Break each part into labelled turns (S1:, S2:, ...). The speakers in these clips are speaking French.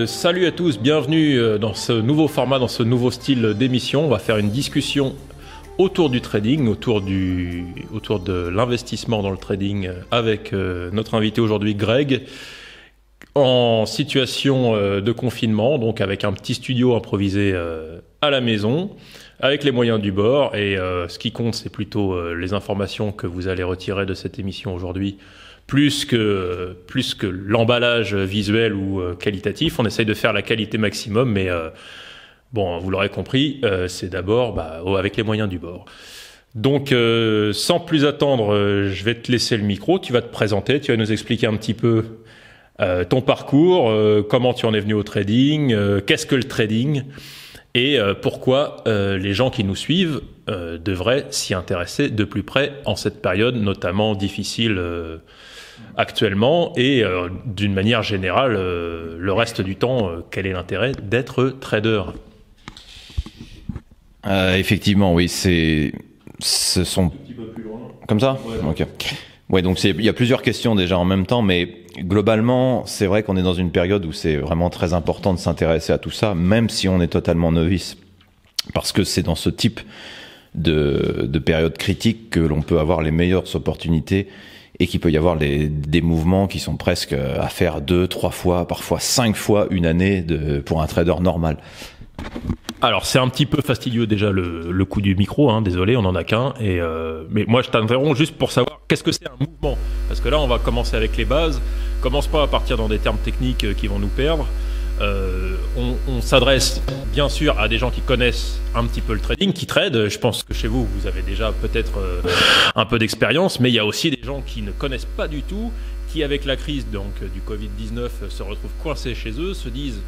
S1: Salut à tous, bienvenue dans ce nouveau format, dans ce nouveau style d'émission. On va faire une discussion autour du trading, autour de l'investissement dans le trading avec notre invité aujourd'hui, Greg, en situation de confinement, donc avec un petit studio improvisé à la maison, avec les moyens du bord. Et ce qui compte, c'est plutôt les informations que vous allez retirer de cette émission aujourd'hui, plus que l'emballage visuel ou qualitatif. On essaye de faire la qualité maximum, mais bon, vous l'aurez compris, c'est d'abord avec les moyens du bord. Donc, sans plus attendre, je vais te laisser le micro. Tu vas te présenter, tu vas nous expliquer un petit peu ton parcours, comment tu en es venu au trading, qu'est-ce que le trading et pourquoi les gens qui nous suivent devraient s'y intéresser de plus près en cette période, notamment difficile actuellement, et d'une manière générale, le reste du temps, quel est l'intérêt d'être trader?
S2: Effectivement, oui, ce sont...
S1: Un petit peu plus loin.
S2: Comme ça?
S1: Ouais.
S2: Ok. Ouais, donc il y a plusieurs questions déjà en même temps, mais globalement, c'est vrai qu'on est dans une période où c'est vraiment très important de s'intéresser à tout ça, même si on est totalement novice, parce que c'est dans ce type de période critique que l'on peut avoir les meilleures opportunités et qu'il peut y avoir des mouvements qui sont presque à faire 2, 3 fois, parfois 5 fois une année pour un trader normal.
S1: Alors, c'est un petit peu fastidieux déjà le coup du micro, hein, désolé, on n'en a qu'un. Mais moi, je t'interromps juste pour savoir qu'est-ce que c'est un mouvement. Parce que là, on va commencer avec les bases. Commence pas à partir dans des termes techniques qui vont nous perdre. On s'adresse bien sûr à des gens qui connaissent un petit peu le trading, qui tradent. Je pense que chez vous, vous avez déjà peut-être un peu d'expérience, mais il y a aussi des gens qui ne connaissent pas du tout, qui avec la crise du Covid-19 se retrouvent coincés chez eux, se disent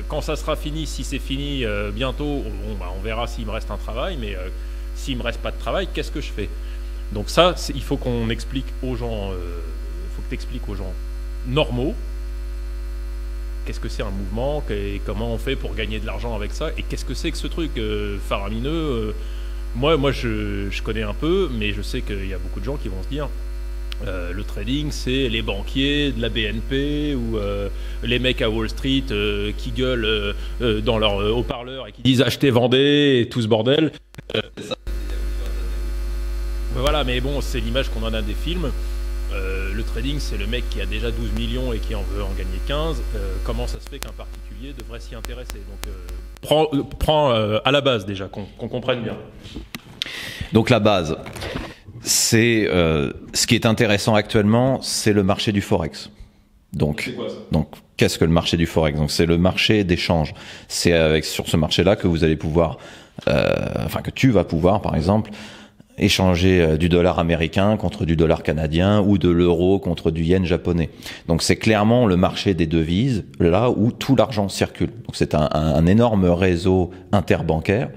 S1: quand ça sera fini, si c'est fini bientôt, on verra s'il me reste un travail, mais s'il me reste pas de travail, qu'est-ce que je fais? Donc ça, il faut qu'on explique aux gens, faut que tu expliques aux gens normaux qu'est-ce que c'est un mouvement, et comment on fait pour gagner de l'argent avec ça, et qu'est-ce que c'est que ce truc faramineux. Moi je connais un peu, mais je sais qu'il y a beaucoup de gens qui vont se dire le trading, c'est les banquiers de la BNP ou les mecs à Wall Street qui gueulent dans leur haut-parleur et qui disent achetez, vendez et tout ce bordel. C'est ça. Voilà, mais bon, c'est l'image qu'on en a des films. Le trading, c'est le mec qui a déjà 12 millions et qui en veut en gagner 15. Comment ça se fait qu'un particulier devrait s'y intéresser? Donc, prends à la base déjà, qu'on comprenne bien.
S2: Donc la base, c'est ce qui est intéressant actuellement, c'est le marché du forex. Donc,
S1: c'est quoi ça?
S2: Donc, qu'est-ce que le marché du forex? Donc, c'est le marché d'échange. C'est sur ce marché-là que vous allez pouvoir, que tu vas pouvoir, par exemple, échanger du dollar américain contre du dollar canadien ou de l'euro contre du yen japonais. Donc c'est clairement le marché des devises, là où tout l'argent circule. Donc c'est un énorme réseau interbancaire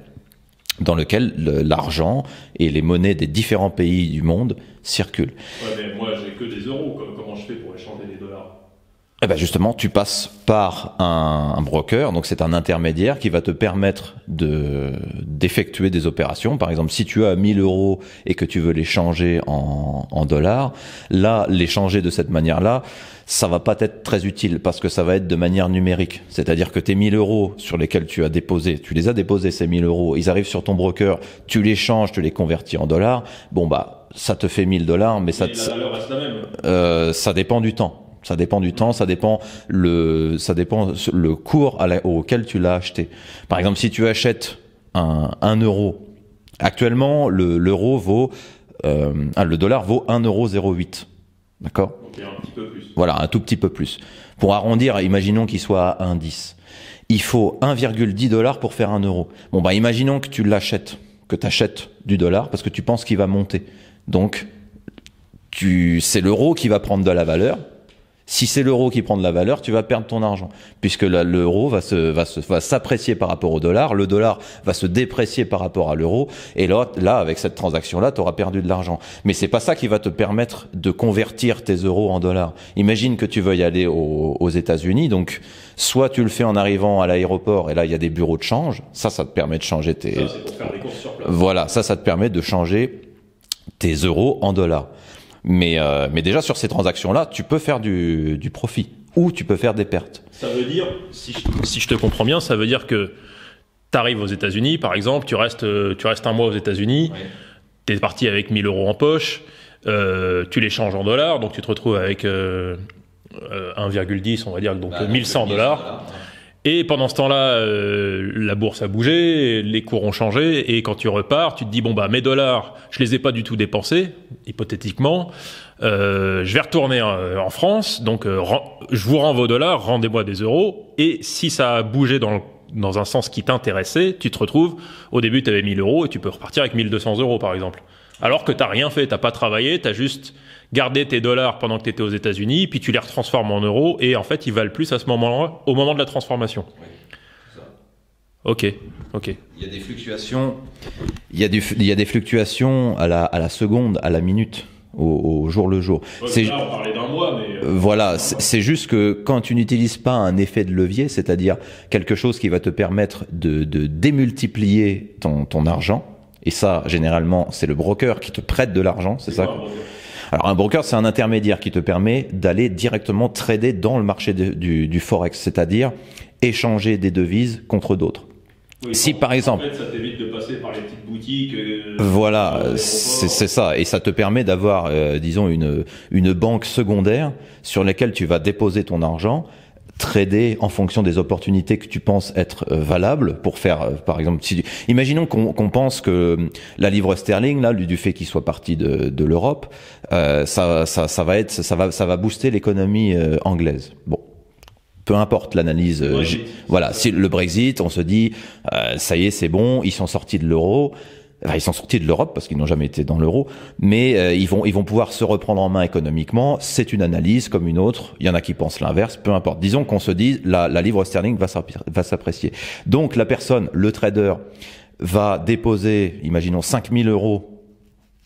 S2: dans lequel l'argent et les monnaies des différents pays du monde circulent.
S1: Ouais, mais moi j'ai que des euros, comment je fais pour échanger des dollars?
S2: Eh ben justement, tu passes par un broker, donc c'est un intermédiaire qui va te permettre d'effectuer des opérations. Par exemple, si tu as 1000 euros et que tu veux les changer en dollars, là, les changer de cette manière-là, ça va pas être très utile parce que ça va être de manière numérique. C'est-à-dire que tes 1000 euros sur lesquels tu les as déposés ces 1000 euros, ils arrivent sur ton broker, tu les changes, tu les convertis en dollars. Bon ça te fait 1000 $, mais
S1: la valeur reste la même.
S2: Ça dépend du temps. Ça dépend du temps, ça dépend le cours auquel tu l'as acheté. Par exemple, si tu achètes un euro, actuellement le dollar vaut 1,08 €. D'accord?
S1: Donc un petit peu plus.
S2: Voilà, un tout petit peu plus. Pour arrondir, imaginons qu'il soit à 1,10. Il faut 1,10 $ pour faire 1 euro. Bon imaginons que tu l'achètes, que tu achètes du dollar parce que tu penses qu'il va monter. Donc c'est l'euro qui va prendre de la valeur. Si c'est l'euro qui prend de la valeur, tu vas perdre ton argent, puisque l'euro va s'apprécier par rapport au dollar, le dollar va se déprécier par rapport à l'euro, et là, avec cette transaction-là, tu auras perdu de l'argent. Mais c'est pas ça qui va te permettre de convertir tes euros en dollars. Imagine que tu veuilles aller aux États-Unis, donc soit tu le fais en arrivant à l'aéroport, et là il y a des bureaux de change, ça te permet de changer tes...
S1: Ça, c'est pour faire des courses sur place.
S2: Voilà, ça te permet de changer tes euros en dollars. Mais déjà sur ces transactions-là, tu peux faire du profit. ou tu peux faire des pertes.
S1: Ça veut dire, si je te comprends bien, ça veut dire que tu arrives aux États-Unis, par exemple, tu restes un mois aux États-Unis, tu es parti avec 1 000 euros en poche, tu les changes en dollars, donc tu te retrouves avec 1,10, on va dire, donc 1 100 dollars. Et pendant ce temps-là, la bourse a bougé, les cours ont changé, et quand tu repars, tu te dis, bon, bah, mes dollars, je les ai pas du tout dépensés, hypothétiquement, je vais retourner en France, donc je vous rends vos dollars, rendez-moi des euros, et si ça a bougé dans un sens qui t'intéressait, tu te retrouves, au début, tu avais 1 000 euros, et tu peux repartir avec 1 200 euros, par exemple. Alors que t'as rien fait, t'as pas travaillé, t'as juste gardé tes dollars pendant que t'étais aux États-Unis, puis tu les retransformes en euros, et en fait, ils valent plus à ce moment-là, au moment de la transformation. Oui, c'est ça. Ok.
S2: Il y a des fluctuations. Il y a des fluctuations à la seconde, à la minute, au jour le jour.
S1: Ouais, là, on parlait d'un mois, mais
S2: voilà, c'est juste que quand tu n'utilises pas un effet de levier, c'est-à-dire quelque chose qui va te permettre de démultiplier ton argent. Et ça, généralement, c'est le broker qui te prête de l'argent, c'est ça? Alors, un broker, c'est un intermédiaire qui te permet d'aller directement trader dans le marché du forex, c'est-à-dire échanger des devises contre d'autres.
S1: Oui,
S2: si par exemple,
S1: en fait, ça t'évite de passer par les petites boutiques.
S2: Voilà, c'est ça, et ça te permet d'avoir, disons, une banque secondaire sur laquelle tu vas déposer ton argent, trader en fonction des opportunités que tu penses être valables pour faire, par exemple, imaginons qu'on pense que la livre sterling, là, du fait qu'il soit parti de l'Europe, ça va booster l'économie anglaise. Bon. Peu importe l'analyse, voilà, si le Brexit, on se dit, ça y est, c'est bon, ils sont sortis de l'euro. Enfin, ils sont sortis de l'Europe parce qu'ils n'ont jamais été dans l'euro, mais ils vont pouvoir se reprendre en main économiquement. C'est une analyse comme une autre. Il y en a qui pensent l'inverse, peu importe. Disons qu'on se dit la livre sterling va s'apprécier. Donc la personne, le trader, va déposer, imaginons 5 000 euros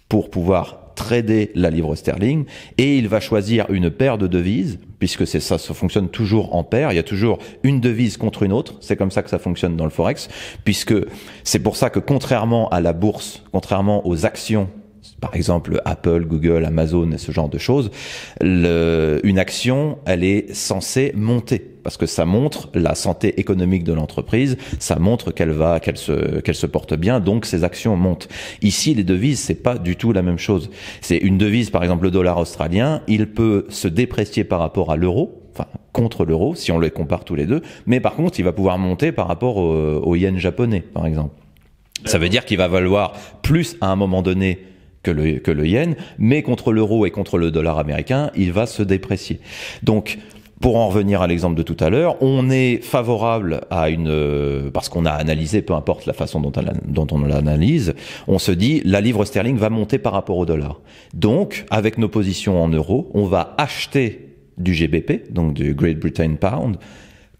S2: pour pouvoir trader la livre sterling, et il va choisir une paire de devises, puisque ça fonctionne toujours en paire, il y a toujours une devise contre une autre, c'est comme ça que ça fonctionne dans le forex, puisque c'est pour ça que contrairement à la bourse, contrairement aux actions, par exemple Apple, Google, Amazon et ce genre de choses, une action, elle est censée monter, parce que ça montre la santé économique de l'entreprise, ça montre qu'elle se porte bien, donc ces actions montent. Ici, les devises, c'est pas du tout la même chose. C'est une devise, par exemple le dollar australien, il peut se déprécier par rapport à l'euro, enfin contre l'euro, si on les compare tous les deux, mais par contre, il va pouvoir monter par rapport au yen japonais, par exemple. Ça veut dire qu'il va valoir plus à un moment donné que le yen, mais contre l'euro et contre le dollar américain, il va se déprécier. Donc, pour en revenir à l'exemple de tout à l'heure, on est favorable à parce qu'on a analysé, peu importe la façon dont on l'analyse, on se dit la livre sterling va monter par rapport au dollar. Donc, avec nos positions en euros, on va acheter du GBP, donc du Great Britain Pound.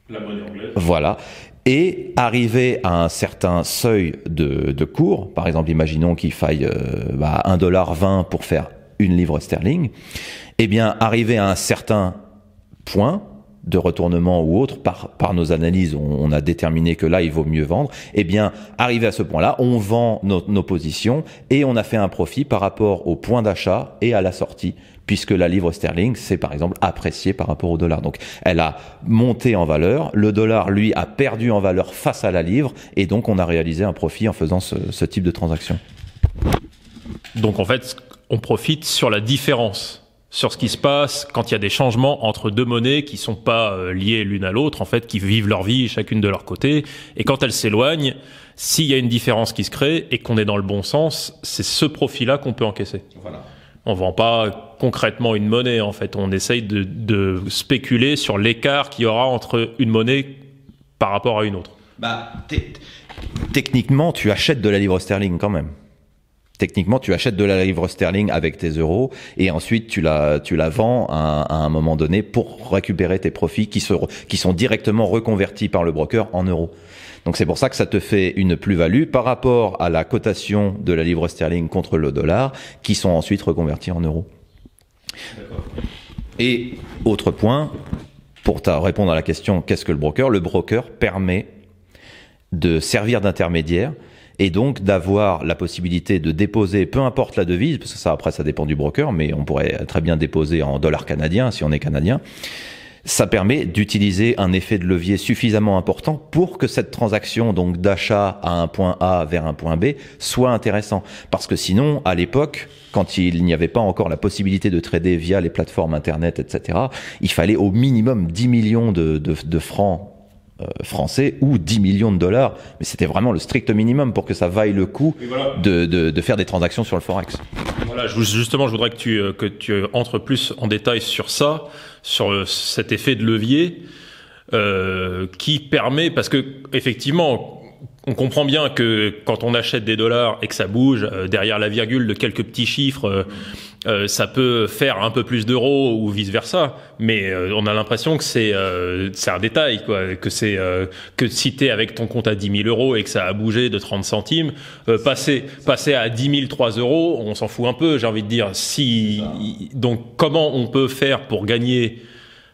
S1: La monnaie anglaise.
S2: Voilà. Et arriver à un certain seuil de cours, par exemple, imaginons qu'il faille 1,20 $ pour faire une livre sterling, eh bien, arriver à un certain point de retournement ou autre, par nos analyses, on a déterminé que là, il vaut mieux vendre, eh bien, arrivé à ce point-là, on vend nos positions et on a fait un profit par rapport au point d'achat et à la sortie, puisque la livre sterling s'est par exemple appréciée par rapport au dollar. Donc elle a monté en valeur, le dollar lui a perdu en valeur face à la livre, et donc on a réalisé un profit en faisant ce type de transaction.
S1: Donc en fait, on profite sur la différence, sur ce qui se passe quand il y a des changements entre deux monnaies qui sont pas liées l'une à l'autre, en fait, qui vivent leur vie chacune de leur côté, et quand elles s'éloignent, s'il y a une différence qui se crée et qu'on est dans le bon sens, c'est ce profit-là qu'on peut encaisser. Voilà. On vend pas concrètement une monnaie, en fait. On essaye de spéculer sur l'écart qu'il y aura entre une monnaie par rapport à une autre.
S2: Techniquement, tu achètes de la livre sterling quand même. Techniquement, tu achètes de la livre sterling avec tes euros, et ensuite tu la vends à un moment donné pour récupérer tes profits qui sont directement reconvertis par le broker en euros. Donc c'est pour ça que ça te fait une plus-value par rapport à la cotation de la livre sterling contre le dollar, qui sont ensuite reconvertis en euros. D'accord. Et autre point, pour répondre à la question qu'est-ce que le broker? Le broker permet de servir d'intermédiaire, et donc d'avoir la possibilité de déposer, peu importe la devise, parce que ça après ça dépend du broker, mais on pourrait très bien déposer en dollars canadiens si on est canadien, Ça permet d'utiliser un effet de levier suffisamment important pour que cette transaction donc d'achat à un point A vers un point B soit intéressant. Parce que sinon, à l'époque, quand il n'y avait pas encore la possibilité de trader via les plateformes internet, etc., il fallait au minimum 10 millions de francs français ou 10 millions de dollars. Mais c'était vraiment le strict minimum pour que ça vaille le coup de faire des transactions sur le Forex.
S1: Voilà, justement, je voudrais que tu entres plus en détail sur ça, sur cet effet de levier qui permet, parce que effectivement, on comprend bien que quand on achète des dollars et que ça bouge derrière la virgule de quelques petits chiffres, ça peut faire un peu plus d'euros ou vice versa, mais on a l'impression que c'est un détail, quoi, que c'est que si t'es avec ton compte à 10 000 euros et que ça a bougé de 30 centimes, passer à 10 003 euros, on s'en fout un peu, j'ai envie de dire. Donc comment on peut faire pour gagner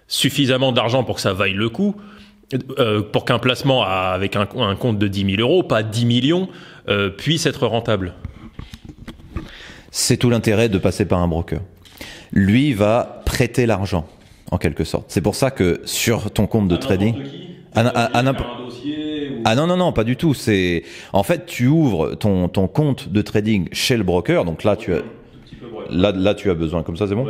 S1: suffisamment d'argent pour que ça vaille le coup? Pour qu'un placement avec un compte de 10 000 euros, pas 10 millions, puisse être rentable.
S2: C'est tout l'intérêt de passer par un broker. Lui va prêter l'argent, en quelque sorte. C'est pour ça que sur ton compte de trading... Non, pas du tout. En fait, tu ouvres ton compte de trading chez le broker, donc là, tu as besoin, comme ça c'est bon.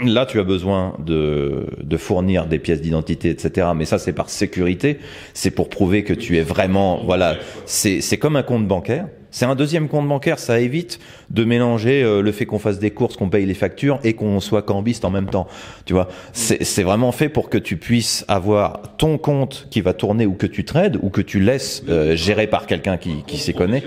S2: Là tu as besoin de fournir des pièces d'identité, etc. Mais ça c'est par sécurité, c'est pour prouver que tu es vraiment, voilà, c'est comme un compte bancaire. C'est un deuxième compte bancaire, ça évite de mélanger le fait qu'on fasse des courses, qu'on paye les factures et qu'on soit cambiste en même temps. Tu vois, c'est vraiment fait pour que tu puisses avoir ton compte qui va tourner ou que tu trades ou que tu laisses gérer par quelqu'un qui s'y connaît.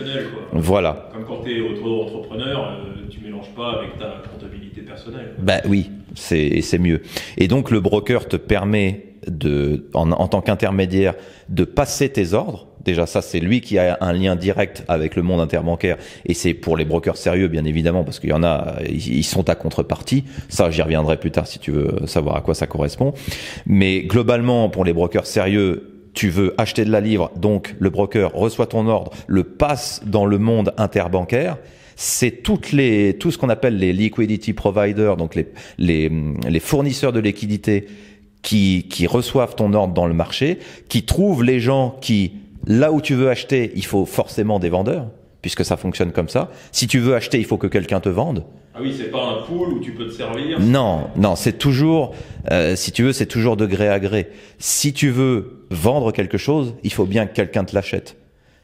S2: Voilà.
S1: Comme quand tu es auto-entrepreneur, tu mélanges pas avec ta comptabilité personnelle.
S2: Bah oui, c'est mieux. Et donc le broker te permet en tant qu'intermédiaire de passer tes ordres. Déjà, ça, c'est lui qui a un lien direct avec le monde interbancaire. Et c'est pour les brokers sérieux, bien évidemment, parce qu'il y en a, ils sont à contrepartie. Ça, j'y reviendrai plus tard si tu veux savoir à quoi ça correspond. Mais globalement, pour les brokers sérieux, tu veux acheter de la livre, donc le broker reçoit ton ordre, le passe dans le monde interbancaire. C'est tout ce qu'on appelle les liquidity providers, donc les fournisseurs de liquidité qui reçoivent ton ordre dans le marché, qui trouvent les gens qui, là où tu veux acheter, il faut forcément des vendeurs, puisque ça fonctionne comme ça. Si tu veux acheter, il faut que quelqu'un te vende.
S1: Ah oui, c'est pas un pool où tu peux te servir.
S2: Non, c'est toujours, si tu veux, c'est toujours de gré à gré. Si tu veux vendre quelque chose, il faut bien que quelqu'un te l'achète.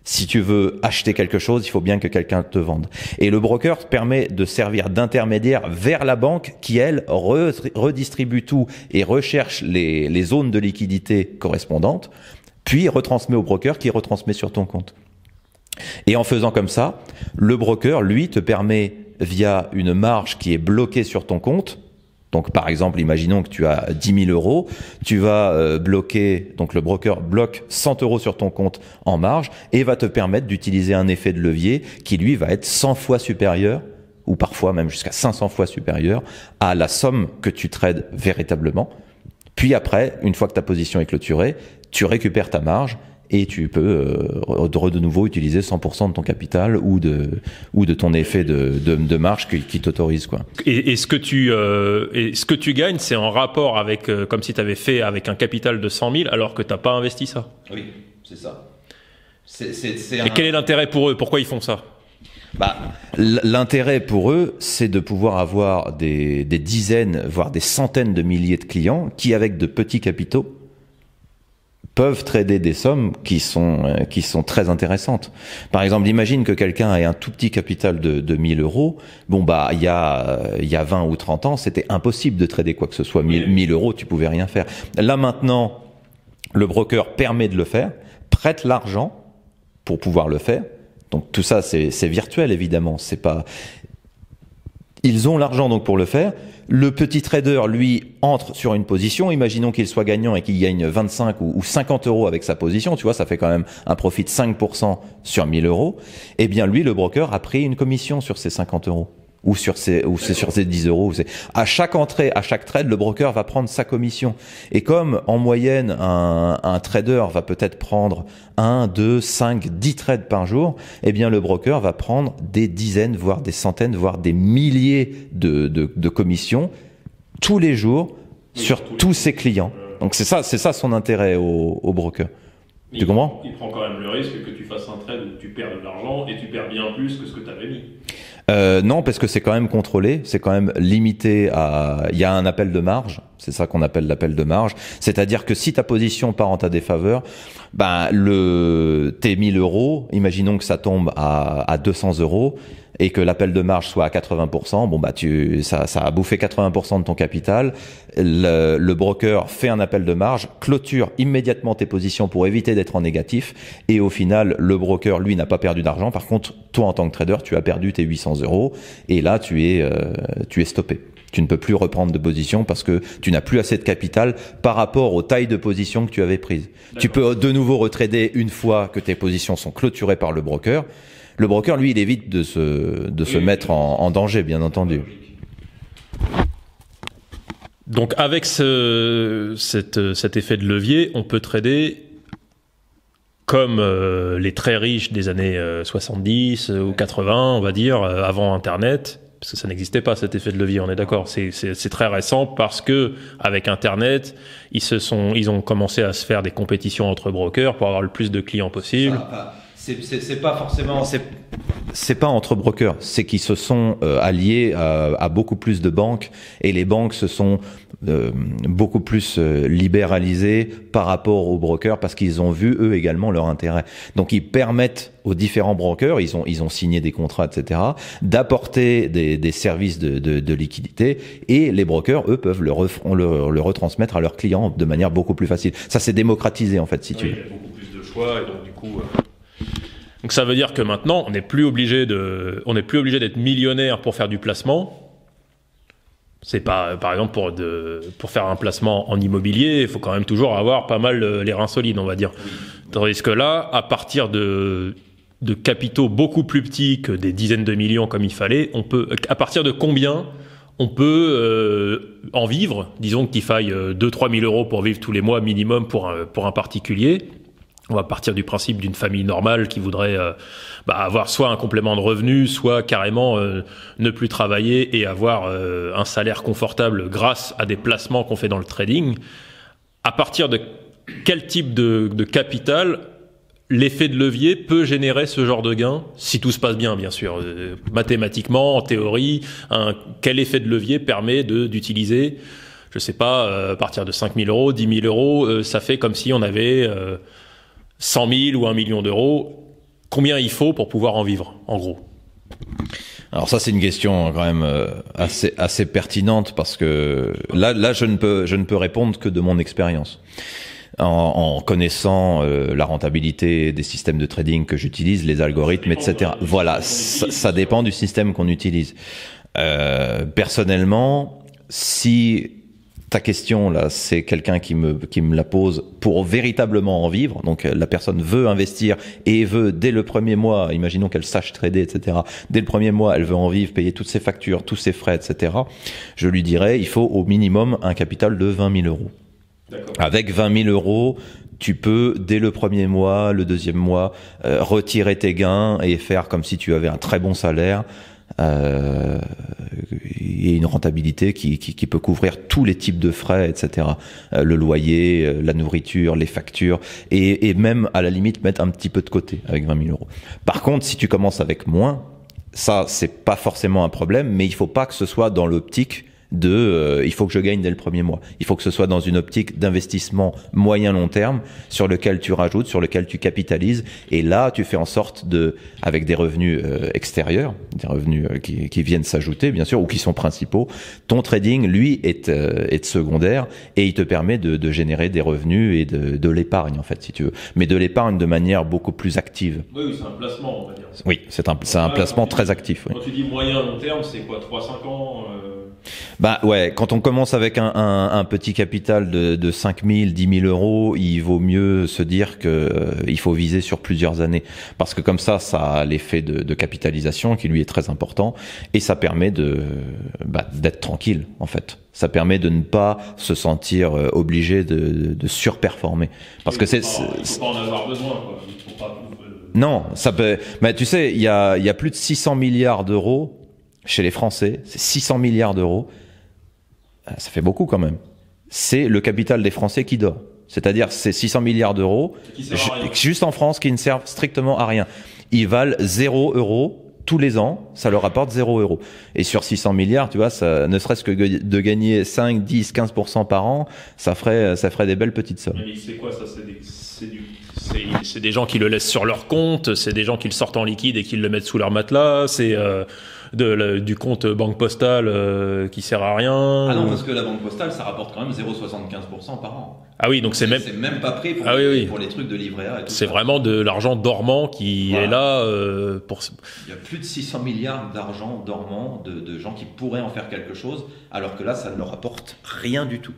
S2: Si tu veux acheter quelque chose, il faut bien que quelqu'un te vende. Et le broker te permet de servir d'intermédiaire vers la banque qui, elle, redistribue tout et recherche les zones de liquidité correspondantes, puis retransmet au broker qui retransmet sur ton compte. Et en faisant comme ça, le broker, lui, te permet, via une marge qui est bloquée sur ton compte, donc par exemple, imaginons que tu as 10 000 euros, tu vas bloquer, donc le broker bloque 100 euros sur ton compte en marge et va te permettre d'utiliser un effet de levier qui lui va être 100 fois supérieur, ou parfois même jusqu'à 500 fois supérieur à la somme que tu trades véritablement. Puis après, une fois que ta position est clôturée, tu récupères ta marge et tu peux de nouveau utiliser 100% de ton capital ou de ton effet de marge qui t'autorise, quoi.
S1: Et ce que tu gagnes, c'est en rapport avec comme si tu avais fait avec un capital de 100 000 alors que tu n'as pas investi ça.
S2: Oui, c'est ça.
S1: Et quel est l'intérêt pour eux? Pourquoi ils font ça?
S2: L'intérêt pour eux, c'est de pouvoir avoir des dizaines, voire des centaines de milliers de clients qui, avec de petits capitaux, peuvent trader des sommes qui sont très intéressantes. Par exemple, imagine que quelqu'un ait un tout petit capital de 1000 euros. Bon, il y a 20 ou 30 ans, c'était impossible de trader quoi que ce soit. 1000 euros, tu pouvais rien faire. Là, maintenant, le broker permet de le faire, prête l'argent pour pouvoir le faire. Donc, tout ça, c'est virtuel, évidemment. C'est pas, ils ont l'argent donc pour le faire. Le petit trader, lui, entre sur une position. Imaginons qu'il soit gagnant et qu'il gagne 25 ou 50 euros avec sa position. Tu vois, ça fait quand même un profit de 5% sur 1000 euros. Eh bien, lui, le broker a pris une commission sur ces 50 euros. Ou sur ces 10 euros. À chaque entrée, à chaque trade, le broker va prendre sa commission. Et comme, en moyenne, un trader va peut-être prendre 1, 2, 5, 10 trades par jour, eh bien, le broker va prendre des dizaines, voire des centaines, voire des milliers de commissions tous les jours sur tous ses clients. Donc c'est ça son intérêt au broker. Tu comprends?
S1: Il prend quand même le risque que tu fasses un trade où tu perds de l'argent et tu perds bien plus que ce que tu avais mis.
S2: Non, parce que c'est quand même contrôlé, c'est quand même limité à... Il y a un appel de marge, c'est ça qu'on appelle l'appel de marge. C'est-à-dire que si ta position part en ta défaveur, ben tes 1000 euros, imaginons que ça tombe à 200 euros et que l'appel de marge soit à 80%, bon bah ça a bouffé 80% de ton capital. Le broker fait un appel de marge, clôture immédiatement tes positions pour éviter d'être en négatif, et au final le broker lui n'a pas perdu d'argent. Par contre, toi en tant que trader, tu as perdu tes 800 euros et là tu es stoppé. Tu ne peux plus reprendre de position parce que tu n'as plus assez de capital par rapport aux tailles de position que tu avais prises. Tu peux de nouveau retrader une fois que tes positions sont clôturées par le broker. Le broker, lui, il évite de se mettre en danger, bien entendu.
S1: Donc avec cet effet de levier, on peut trader comme les très riches des années 70 ou 80, on va dire, avant Internet. Parce que ça n'existait pas, cet effet de levier, on est d'accord. C'est très récent parce que avec Internet, ils ont commencé à se faire des compétitions entre brokers pour avoir le plus de clients possible.
S2: C'est pas forcément, c'est pas entre brokers, c'est qu'ils se sont alliés à beaucoup plus de banques, et les banques se sont beaucoup plus libéralisées par rapport aux brokers parce qu'ils ont vu eux également leur intérêt. Donc ils permettent aux différents brokers, ils ont signé des contrats, etc., d'apporter des services de liquidité, et les brokers eux peuvent le retransmettre à leurs clients de manière beaucoup plus facile. Ça s'est démocratisé en fait, si tu veux.
S1: Il y a beaucoup plus de choix, et donc du coup. Donc ça veut dire que maintenant, on n'est plus obligé d'être millionnaire pour faire du placement. C'est pas, par exemple, pour faire un placement en immobilier, il faut quand même toujours avoir pas mal les reins solides, on va dire. Tandis que là, à partir de capitaux beaucoup plus petits que des dizaines de millions comme il fallait, à partir de combien on peut en vivre? Disons qu'il faille 2-3 000 euros pour vivre tous les mois minimum pour un particulier. On va partir du principe d'une famille normale qui voudrait avoir soit un complément de revenu, soit carrément ne plus travailler et avoir un salaire confortable grâce à des placements qu'on fait dans le trading. À partir de quel type de capital l'effet de levier peut générer ce genre de gain, si tout se passe bien, bien sûr. Mathématiquement, en théorie, quel effet de levier permet d'utiliser, je sais pas, à partir de 5 000 euros, 10 000 euros, ça fait comme si on avait 100 000 ou 1 million d'euros. Combien il faut pour pouvoir en vivre, en gros?
S2: Alors ça, c'est une question quand même assez pertinente, parce que là je ne peux répondre que de mon expérience. En connaissant la rentabilité des systèmes de trading que j'utilise, les algorithmes, etc. Voilà, ça dépend du système qu'on utilise. Personnellement, si ta question là, c'est quelqu'un qui me la pose pour véritablement en vivre, donc la personne veut investir et veut dès le premier mois, imaginons qu'elle sache trader, etc. Dès le premier mois, elle veut en vivre, payer toutes ses factures, tous ses frais, etc. Je lui dirais, il faut au minimum un capital de 20 000 euros. Avec 20 000 euros, tu peux, dès le premier mois, le deuxième mois, retirer tes gains et faire comme si tu avais un très bon salaire et une rentabilité qui peut couvrir tous les types de frais, etc. Le loyer, la nourriture, les factures, et même, à la limite, mettre un petit peu de côté avec 20 000 euros. Par contre, si tu commences avec moins, ça, c'est pas forcément un problème, mais il faut pas que ce soit dans l'optique il faut que je gagne dès le premier mois. Il faut que ce soit dans une optique d'investissement moyen-long terme sur lequel tu rajoutes, sur lequel tu capitalises, et là tu fais en sorte avec des revenus extérieurs, des revenus qui viennent s'ajouter bien sûr, ou qui sont principaux. Ton trading, lui, est secondaire, et il te permet de générer des revenus et de l'épargne en fait, si tu veux, mais de l'épargne de manière beaucoup plus active.
S1: Oui, c'est un placement, on va dire.
S2: Oui, c'est un placement très actif.
S1: Quand tu dis moyen-long terme, c'est quoi, 3-5 ans
S2: Bah ouais, quand on commence avec un petit capital de 5 000, 10 000 euros, il vaut mieux se dire que il faut viser sur plusieurs années, parce que comme ça a l'effet de capitalisation qui lui est très important, et ça permet d'être tranquille en fait. Ça permet de ne pas se sentir obligé de surperformer, parce que
S1: faut pas en avoir besoin, quoi. Faut pas...
S2: Non, ça peut. Mais tu sais, il y a plus de 600 milliards d'euros chez les Français. C'est 600 milliards d'euros. Ça fait beaucoup quand même. c'est le capital des Français qui dort. C'est-à-dire, c'est 600 milliards d'euros, juste en France, qui ne servent strictement à rien. Ils valent 0 € tous les ans, ça leur rapporte 0 €. Et sur 600 milliards, tu vois, ça, ne serait-ce que de gagner 5, 10, 15% par an, ça ferait des belles petites sommes.
S1: Mais c'est quoi ça? C'est des gens qui le laissent sur leur compte, c'est des gens qui le sortent en liquide et qui le mettent sous leur matelas, c'est du compte banque postale qui sert à rien.
S2: Ah non, parce que la banque postale, ça rapporte quand même 0,75% par an.
S1: Ah oui, donc c'est
S2: même pas prêt pour, pour les trucs de livret A et tout.
S1: C'est vraiment de l'argent dormant qui est là pour...
S2: Il y a plus de 600 milliards d'argent dormant de gens qui pourraient en faire quelque chose, alors que là, ça ne leur apporte rien du tout.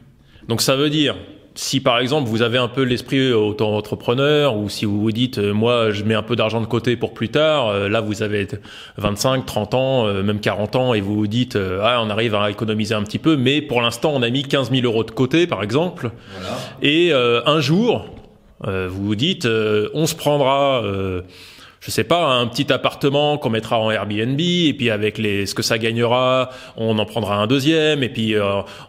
S1: Donc ça veut dire, si par exemple vous avez un peu l'esprit auto-entrepreneur, ou si vous vous dites moi je mets un peu d'argent de côté pour plus tard, là vous avez 25, 30 ans, même 40 ans, et vous vous dites on arrive à économiser un petit peu, mais pour l'instant on a mis 15 000 € de côté par exemple, voilà. Et un jour vous vous dites on se prendra je sais pas, un petit appartement qu'on mettra en Airbnb, et puis avec ce que ça gagnera, on en prendra un deuxième, et puis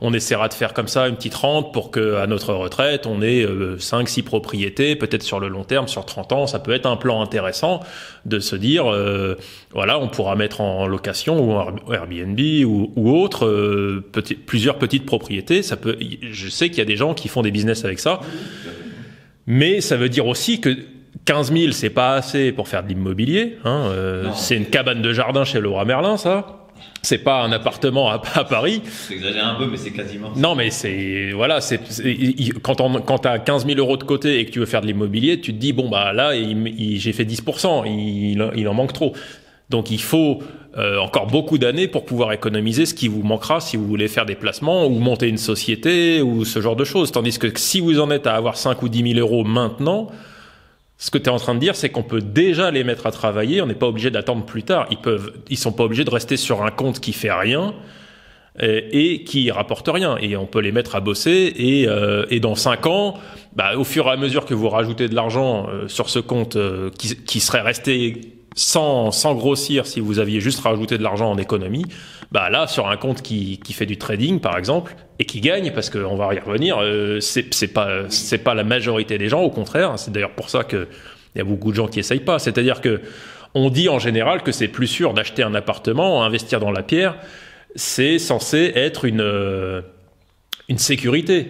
S1: on essaiera de faire comme ça une petite rente pour que à notre retraite, on ait 5, 6 propriétés, peut-être sur le long terme, sur 30 ans, ça peut être un plan intéressant de se dire, voilà, on pourra mettre en location ou en Airbnb ou autre, plusieurs petites propriétés. Je sais qu'il y a des gens qui font des business avec ça, mais ça veut dire aussi que 15 000, c'est pas assez pour faire de l'immobilier. C'est une cabane de jardin chez Leroy Merlin, ça. C'est pas un appartement à Paris.
S2: C'est exagéré un peu, mais c'est quasiment ça.
S1: Non, mais quand t'as 15 000 € de côté et que tu veux faire de l'immobilier, tu te dis, bon, bah là, j'ai fait 10%, il en manque trop. Donc il faut encore beaucoup d'années pour pouvoir économiser ce qui vous manquera si vous voulez faire des placements ou monter une société ou ce genre de choses. Tandis que si vous en êtes à avoir 5 ou 10 000 € maintenant, ce que tu es en train de dire, c'est qu'on peut déjà les mettre à travailler, on n'est pas obligé d'attendre plus tard. Ils sont pas obligés de rester sur un compte qui fait rien et qui rapporte rien. Et on peut les mettre à bosser et dans 5 ans, au fur et à mesure que vous rajoutez de l'argent sur ce compte qui serait resté sans grossir si vous aviez juste rajouté de l'argent en économie, là sur un compte qui fait du trading par exemple et qui gagne, parce qu'on va y revenir, c'est pas la majorité des gens, au contraire, c'est d'ailleurs pour ça que il y a beaucoup de gens qui essayent pas. C'est-à-dire que on dit en général que c'est plus sûr d'acheter un appartement, investir dans la pierre, c'est censé être une sécurité.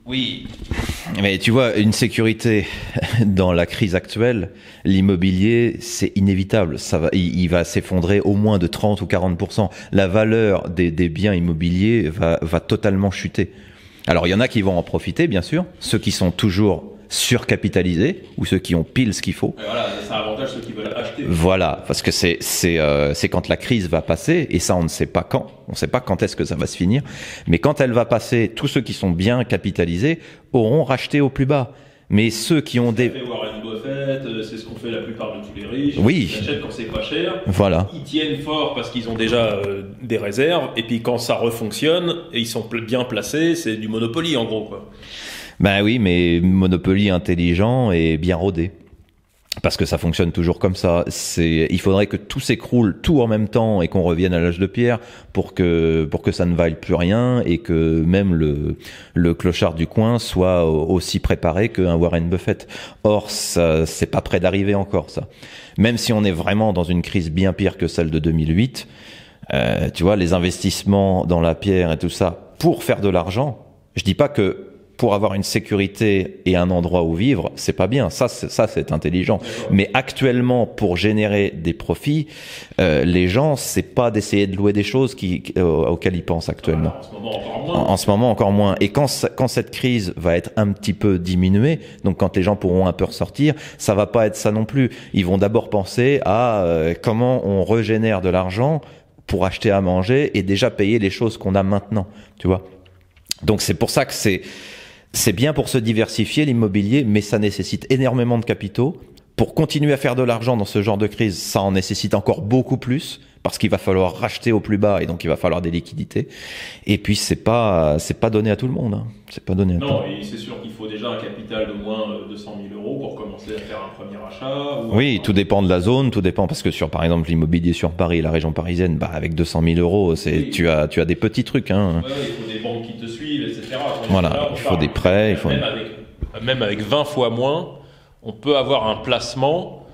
S2: Oui, mais tu vois, une sécurité dans la crise actuelle, l'immobilier, c'est inévitable. Il va s'effondrer au moins de 30 ou 40%. La valeur des biens immobiliers va totalement chuter. Alors, il y en a qui vont en profiter, bien sûr. Ceux qui sont toujours surcapitalisés ou ceux qui ont pile ce qu'il faut.
S1: Et voilà, ça avantage ceux qui veulent acheter.
S2: Voilà, parce que c'est quand la crise va passer, et ça on ne sait pas quand, on ne sait pas quand est-ce que ça va se finir, mais quand elle va passer, tous ceux qui sont bien capitalisés auront racheté au plus bas. Mais ceux qui ont des...
S1: Warren Buffett, c'est ce qu'on fait la plupart de tous les riches.
S2: Oui.
S1: Ils achètent quand c'est pas cher.
S2: Voilà.
S1: Ils tiennent fort parce qu'ils ont déjà des réserves, et puis quand ça refonctionne et ils sont bien placés, c'est du Monopoly en gros, quoi.
S2: Ben oui, mais Monopoly intelligent et bien rodé. Parce que ça fonctionne toujours comme ça. Il faudrait que tout s'écroule tout en même temps et qu'on revienne à l'âge de pierre pour que ça ne vaille plus rien et que même le clochard du coin soit aussi préparé qu'un Warren Buffett. Or, ça, c'est pas près d'arriver encore, ça. Même si on est vraiment dans une crise bien pire que celle de 2008, tu vois, les investissements dans la pierre et tout ça, pour faire de l'argent, je dis pas que pour avoir une sécurité et un endroit où vivre, c'est pas bien. Ça, c'est intelligent. Mais actuellement, pour générer des profits, les gens, c'est pas d'essayer de louer des choses auxquelles ils pensent actuellement. En ce moment, encore moins. Et quand cette crise va être un petit peu diminuée, donc quand les gens pourront un peu ressortir, ça va pas être ça non plus. Ils vont d'abord penser à comment on régénère de l'argent pour acheter à manger et déjà payer les choses qu'on a maintenant. Tu vois. Donc c'est pour ça que c'est bien pour se diversifier l'immobilier, mais ça nécessite énormément de capitaux. Pour continuer à faire de l'argent dans ce genre de crise, ça en nécessite encore beaucoup plus, parce qu'il va falloir racheter au plus bas et donc il va falloir des liquidités. Et puis c'est pas donné à tout le monde. Hein. C'est pas donné à tout le monde.
S1: Non, et c'est sûr qu'il faut déjà un capital de moins 200 000 € pour commencer à faire un premier achat.
S2: Oui, tout dépend de la zone, tout dépend parce que par exemple l'immobilier sur Paris, la région parisienne, avec 200 000 €, tu as des petits trucs. Hein.
S1: Ouais, il faut des banques qui te suivent.
S2: Voilà,
S1: Là,
S2: il faut des prêts, il faut...
S1: Même avec 20 fois moins, on peut avoir un placement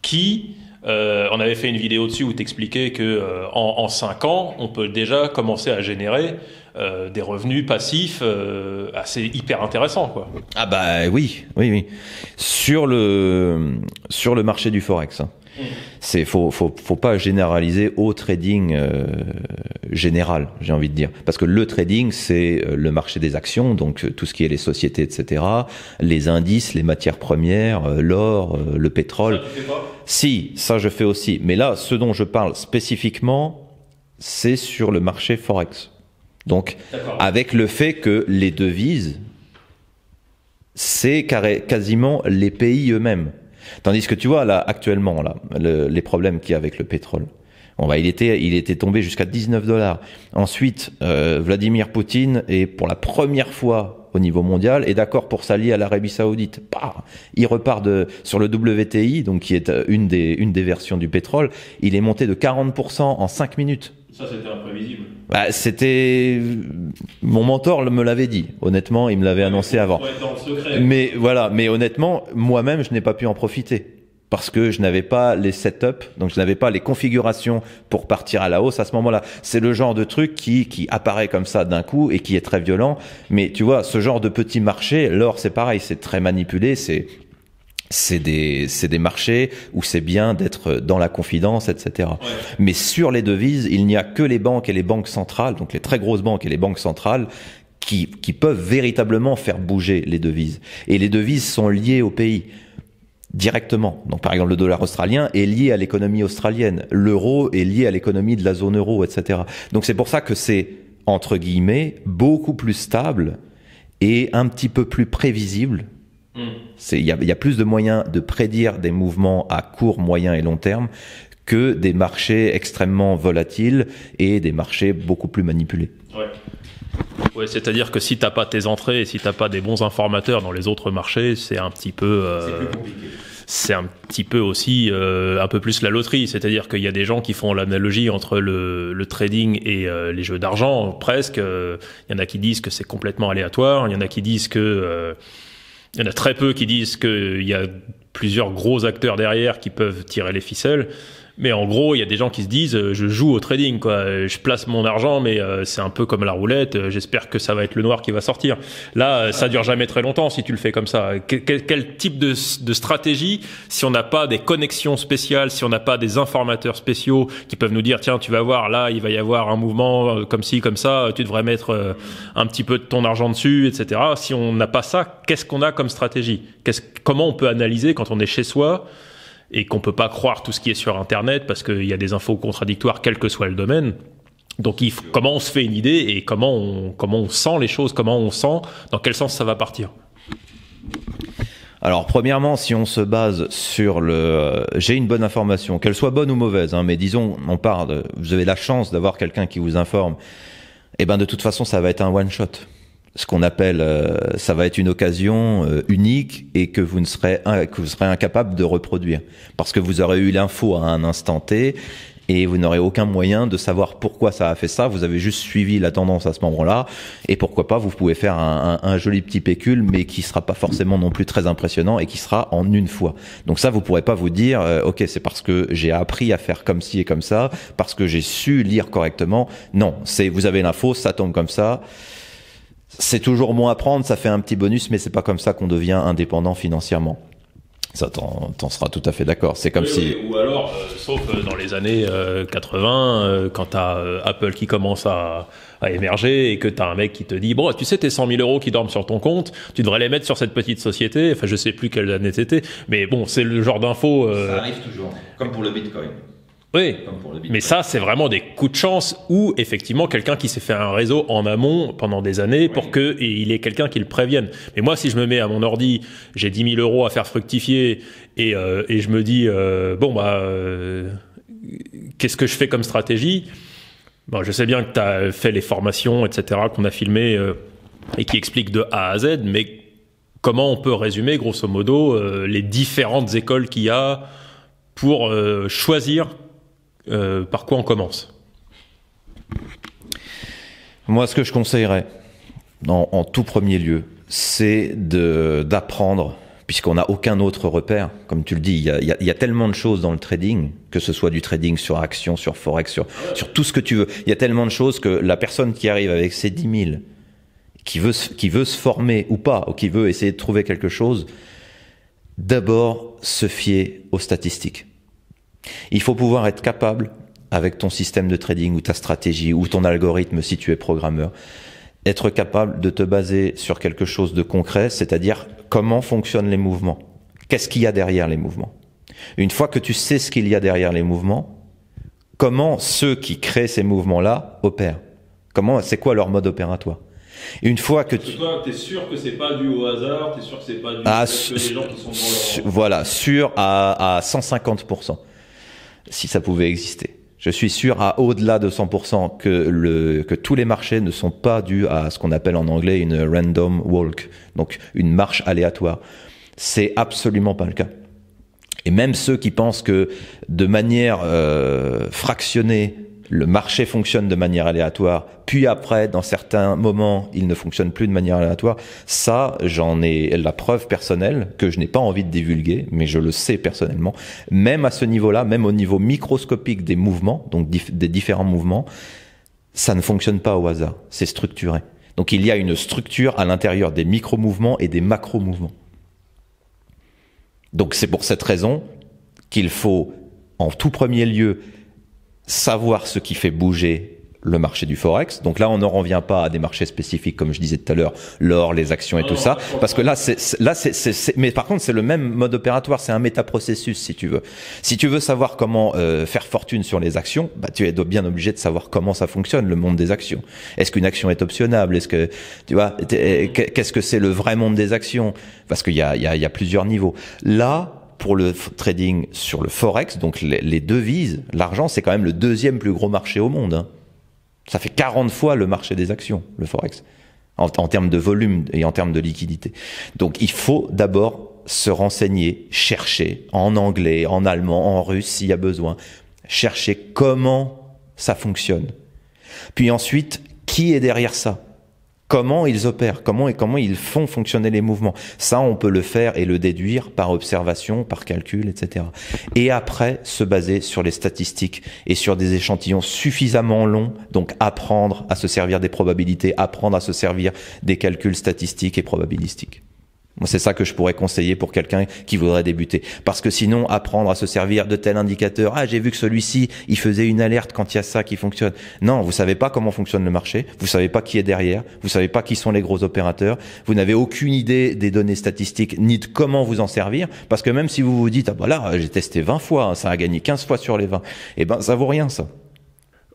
S1: qui... on avait fait une vidéo dessus où t'expliquais que en 5 ans, on peut déjà commencer à générer des revenus passifs assez hyper intéressants, quoi.
S2: Ah bah oui. Sur le marché du forex, hein. Faut pas généraliser au trading général, j'ai envie de dire, parce que le trading c'est le marché des actions, donc tout ce qui est les sociétés, etc., les indices, les matières premières, l'or, le pétrole.
S1: Ça, tu fais pas ?
S2: Si, ça je fais aussi, mais là ce dont je parle spécifiquement, c'est sur le marché forex. Donc avec le fait que les devises, c'est quasiment les pays eux-mêmes. Tandis que tu vois là actuellement là les problèmes qu'il y a avec le pétrole. Il était tombé jusqu'à $19. Ensuite, Vladimir Poutine est pour la première fois au niveau mondial est d'accord pour s'allier à l'Arabie Saoudite. Il repart sur le WTI, donc qui est une des versions du pétrole. Il est monté de 40% en 5 minutes.
S1: Ça, c'était imprévisible.
S2: Mon mentor me l'avait dit. Honnêtement, il me l'avait annoncé avant.
S1: Dans le secret.
S2: Mais honnêtement, moi-même, je n'ai pas pu en profiter. Parce que je n'avais pas les setups, donc je n'avais pas les configurations pour partir à la hausse à ce moment-là. C'est le genre de truc qui apparaît comme ça d'un coup et qui est très violent. Mais tu vois, ce genre de petit marché, l'or c'est pareil, c'est très manipulé, c'est des marchés où c'est bien d'être dans la confidence, etc. Ouais. Mais sur les devises, il n'y a que les banques et les banques centrales, donc les très grosses banques et les banques centrales, qui peuvent véritablement faire bouger les devises. Et les devises sont liées au pays. Directement. Donc, par exemple, le dollar australien est lié à l'économie australienne. L'euro est lié à l'économie de la zone euro, etc. Donc, c'est pour ça que c'est, entre guillemets, beaucoup plus stable et un petit peu plus prévisible. Il y a plus de moyens de prédire des mouvements à court, moyen et long terme que des marchés extrêmement volatiles et des marchés beaucoup plus manipulés.
S1: Ouais, c'est-à-dire que si t'as pas tes entrées et si t'as pas des bons informateurs dans les autres marchés, c'est un petit peu... c'est un petit peu aussi un peu plus la loterie, c'est-à-dire qu'il y a des gens qui font l'analogie entre le trading et les jeux d'argent, presque. Il y en a qui disent que c'est complètement aléatoire, il y en a qui disent que... il y en a très peu qui disent qu'il y a plusieurs gros acteurs derrière qui peuvent tirer les ficelles. Mais en gros, il y a des gens qui se disent je joue au trading, quoi. Je place mon argent, mais c'est un peu comme la roulette. J'espère que ça va être le noir qui va sortir. Là, ça dure jamais très longtemps si tu le fais comme ça. Quel type de stratégie, si on n'a pas des connexions spéciales, si on n'a pas des informateurs spéciaux qui peuvent nous dire tiens, tu vas voir, là, il va y avoir un mouvement comme ci, comme ça. Tu devrais mettre un petit peu de ton argent dessus, etc. Si on n'a pas ça, qu'est-ce qu'on a comme stratégie ? Comment on peut analyser quand on est chez soi ? Et qu'on peut pas croire tout ce qui est sur Internet parce qu'il y a des infos contradictoires quel que soit le domaine. Donc comment on se fait une idée et comment on sent les choses, comment on sent dans quel sens ça va partir.
S2: Alors premièrement, si on se base sur j'ai une bonne information, qu'elle soit bonne ou mauvaise, hein, mais disons vous avez la chance d'avoir quelqu'un qui vous informe, et de toute façon ça va être un one shot. Ce qu'on appelle, ça va être une occasion unique et que vous serez incapable de reproduire parce que vous aurez eu l'info à un instant T et vous n'aurez aucun moyen de savoir pourquoi ça a fait ça. Vous avez juste suivi la tendance à ce moment-là et pourquoi pas vous pouvez faire un joli petit pécule mais qui sera pas forcément non plus très impressionnant et qui sera en une fois. Donc ça, vous pourrez pas vous dire ok, c'est parce que j'ai appris à faire comme ci et comme ça, parce que j'ai su lire correctement. Non, vous avez l'info, ça tombe comme ça. C'est toujours bon à prendre, ça fait un petit bonus, mais c'est pas comme ça qu'on devient indépendant financièrement. Ça, t'en seras tout à fait d'accord. C'est comme si...
S1: Oui, ou alors, sauf dans les années 80, quand t'as Apple qui commence à émerger et que t'as un mec qui te dit bon, tu sais, tes 100 000 euros qui dorment sur ton compte, tu devrais les mettre sur cette petite société. Enfin, je sais plus quelle année c'était, mais bon, c'est le genre d'info...
S2: Ça arrive toujours, comme pour le Bitcoin.
S1: Oui, mais ça, c'est vraiment des coups de chance ou effectivement quelqu'un qui s'est fait un réseau en amont pendant des années pour qu'il ait quelqu'un qui le prévienne. Mais moi, si je me mets à mon ordi, j'ai 10 000 euros à faire fructifier et je me dis qu'est-ce que je fais comme stratégie ? Bon, je sais bien que tu as fait les formations, etc., qu'on a filmées et qui expliquent de A à Z, mais comment on peut résumer, grosso modo, les différentes écoles qu'il y a pour choisir par quoi on commence?
S2: Moi, ce que je conseillerais, en tout premier lieu, c'est d'apprendre, puisqu'on n'a aucun autre repère. Comme tu le dis, il y a tellement de choses dans le trading, que ce soit du trading sur action, sur forex, sur tout ce que tu veux. Il y a tellement de choses que la personne qui arrive avec ses 10 000, qui veut se former ou pas, ou qui veut essayer de trouver quelque chose, d'abord se fier aux statistiques. Il faut pouvoir être capable, avec ton système de trading ou ta stratégie ou ton algorithme si tu es programmeur, être capable de te baser sur quelque chose de concret, c'est-à-dire comment fonctionnent les mouvements. Qu'est-ce qu'il y a derrière les mouvements? Une fois que tu sais ce qu'il y a derrière les mouvements, comment ceux qui créent ces mouvements-là opèrent? C'est quoi leur mode opératoire? Une fois que
S1: toi, t'es sûr que c'est pas dû au hasard, t'es sûr que c'est pas dû à que les gens qui sont dans leur...
S2: Voilà, sûr à 150%, si ça pouvait exister. Je suis sûr à au-delà de 100% que tous les marchés ne sont pas dus à ce qu'on appelle en anglais une random walk, donc une marche aléatoire. C'est absolument pas le cas. Et même ceux qui pensent que de manière fractionnée, le marché fonctionne de manière aléatoire, puis après, dans certains moments, il ne fonctionne plus de manière aléatoire. Ça, j'en ai la preuve personnelle que je n'ai pas envie de divulguer, mais je le sais personnellement. Même à ce niveau-là, même au niveau microscopique des mouvements, donc des différents mouvements, ça ne fonctionne pas au hasard. C'est structuré. Donc il y a une structure à l'intérieur des micro-mouvements et des macro-mouvements. Donc c'est pour cette raison qu'il faut, en tout premier lieu, savoir ce qui fait bouger le marché du forex. Donc là, on ne revient pas à des marchés spécifiques, comme je disais tout à l'heure, l'or, les actions et tout ça, parce que mais par contre, c'est le même mode opératoire, c'est un métaprocessus, si tu veux. Si tu veux savoir comment faire fortune sur les actions, bah, tu es bien obligé de savoir comment ça fonctionne, le monde des actions. Est-ce qu'une action est optionnable? Est-ce que, tu vois, qu'est-ce que c'est le vrai monde des actions? Parce qu'il y a plusieurs niveaux. Là, pour le trading sur le forex, donc les devises, l'argent, c'est quand même le deuxième plus gros marché au monde, hein. Ça fait 40 fois le marché des actions, le forex, en termes de volume et en termes de liquidité. Donc il faut d'abord se renseigner, chercher en anglais, en allemand, en russe s'il y a besoin, chercher comment ça fonctionne. Puis ensuite, qui est derrière ça? Comment ils opèrent, comment ils font fonctionner les mouvements. Ça, on peut le faire et le déduire par observation, par calcul, etc. Et après, se baser sur les statistiques et sur des échantillons suffisamment longs, donc apprendre à se servir des probabilités, apprendre à se servir des calculs statistiques et probabilistiques. Moi, c'est ça que je pourrais conseiller pour quelqu'un qui voudrait débuter. Parce que sinon, apprendre à se servir de tel indicateur, ah, j'ai vu que celui-ci, il faisait une alerte quand il y a ça qui fonctionne. Non, vous savez pas comment fonctionne le marché, vous savez pas qui est derrière, vous savez pas qui sont les gros opérateurs, vous n'avez aucune idée des données statistiques, ni de comment vous en servir, parce que même si vous vous dites, ah bah là, j'ai testé 20 fois, hein, ça a gagné 15 fois sur les 20, eh ben, ça vaut rien, ça.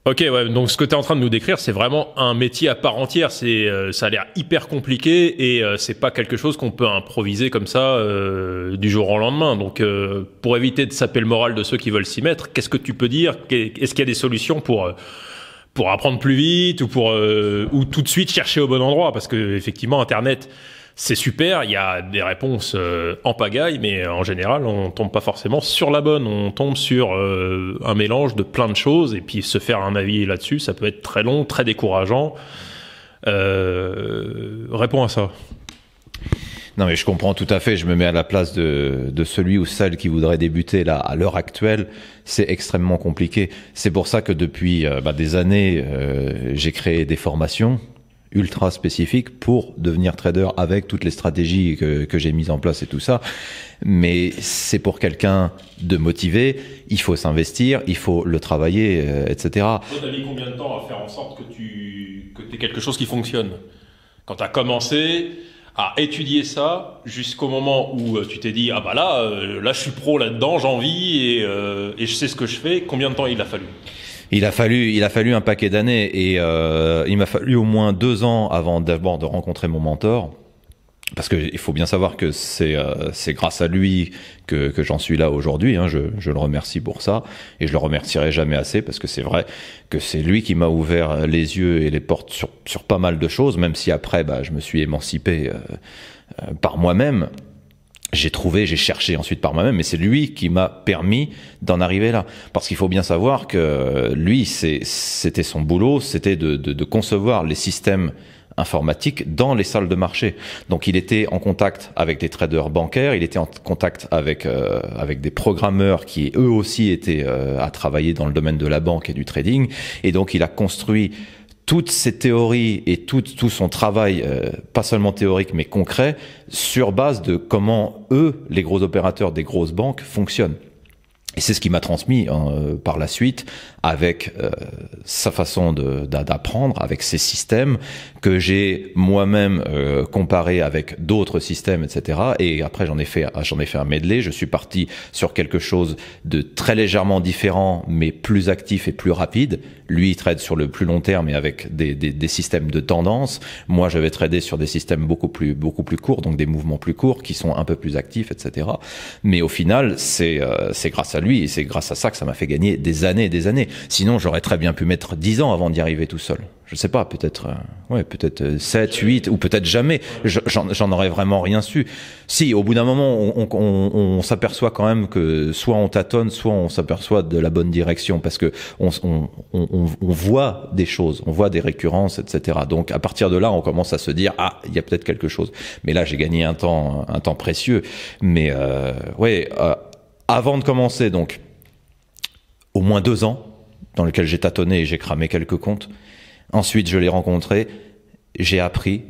S1: Ok, ouais, donc ce que tu es en train de nous décrire, c'est vraiment un métier à part entière. Ça a l'air hyper compliqué et c'est pas quelque chose qu'on peut improviser comme ça du jour au lendemain. Donc, pour éviter de saper le moral de ceux qui veulent s'y mettre, qu'est-ce que tu peux dire? Est-ce qu'il y a des solutions pour apprendre plus vite ou tout de suite chercher au bon endroit? Parce que effectivement, Internet, c'est super, il y a des réponses en pagaille, mais en général, on tombe pas forcément sur la bonne. On tombe sur un mélange de plein de choses, et puis se faire un avis là-dessus, ça peut être très long, très décourageant. Réponds à ça.
S2: Non, mais je comprends tout à fait. Je me mets à la place de celui ou celle qui voudrait débuter là, à l'heure actuelle. C'est extrêmement compliqué. C'est pour ça que depuis des années, j'ai créé des formations ultra spécifique pour devenir trader avec toutes les stratégies que j'ai mises en place et tout ça. Mais c'est pour quelqu'un de motivé, il faut s'investir, il faut le travailler, etc.
S1: Toi, t'as mis combien de temps à faire en sorte que t'aies quelque chose qui fonctionne? Quand t'as commencé à étudier ça jusqu'au moment où tu t'es dit, ah bah là je suis pro là-dedans, j'en vis et je sais ce que je fais, combien de temps il a fallu?
S2: Il a fallu un paquet d'années et il m'a fallu au moins 2 ans avant d'abord de rencontrer mon mentor, parce que il faut bien savoir que c'est grâce à lui que j'en suis là aujourd'hui, hein. Je le remercie pour ça et je le remercierai jamais assez, parce que c'est vrai que c'est lui qui m'a ouvert les yeux et les portes sur pas mal de choses, même si après je me suis émancipé par moi-même. J'ai cherché ensuite par moi-même, mais c'est lui qui m'a permis d'en arriver là. Parce qu'il faut bien savoir que lui, c'était son boulot, c'était de concevoir les systèmes informatique dans les salles de marché. Donc il était en contact avec des traders bancaires, il était en contact avec des programmeurs qui eux aussi étaient à travailler dans le domaine de la banque et du trading, et donc il a construit toutes ces théories et tout son travail, pas seulement théorique mais concret, sur base de comment eux, les gros opérateurs des grosses banques, fonctionnent. Et c'est ce qui m'a transmis par la suite avec sa façon d'apprendre, avec ses systèmes que j'ai moi-même comparé avec d'autres systèmes, etc. Et après j'en ai fait un medley. Je suis parti sur quelque chose de très légèrement différent, mais plus actif et plus rapide. Lui, il trade sur le plus long terme et avec des systèmes de tendance. Moi, je vais trader sur des systèmes beaucoup plus courts, donc des mouvements plus courts qui sont un peu plus actifs, etc. Mais au final, c'est grâce à lui et c'est grâce à ça que ça m'a fait gagner des années et des années. Sinon, j'aurais très bien pu mettre 10 ans avant d'y arriver tout seul. Je sais pas, peut-être 7, 8 ou peut-être jamais. J'en aurais vraiment rien su. Si, au bout d'un moment, on s'aperçoit quand même que soit on tâtonne, soit on s'aperçoit de la bonne direction parce que on voit des choses, on voit des récurrences, etc. Donc, à partir de là, on commence à se dire, il y a peut-être quelque chose. Mais là, j'ai gagné un temps précieux. Mais, avant de commencer, donc, au moins 2 ans, dans lequel j'ai tâtonné et j'ai cramé quelques comptes. Ensuite, je l'ai rencontré, j'ai appris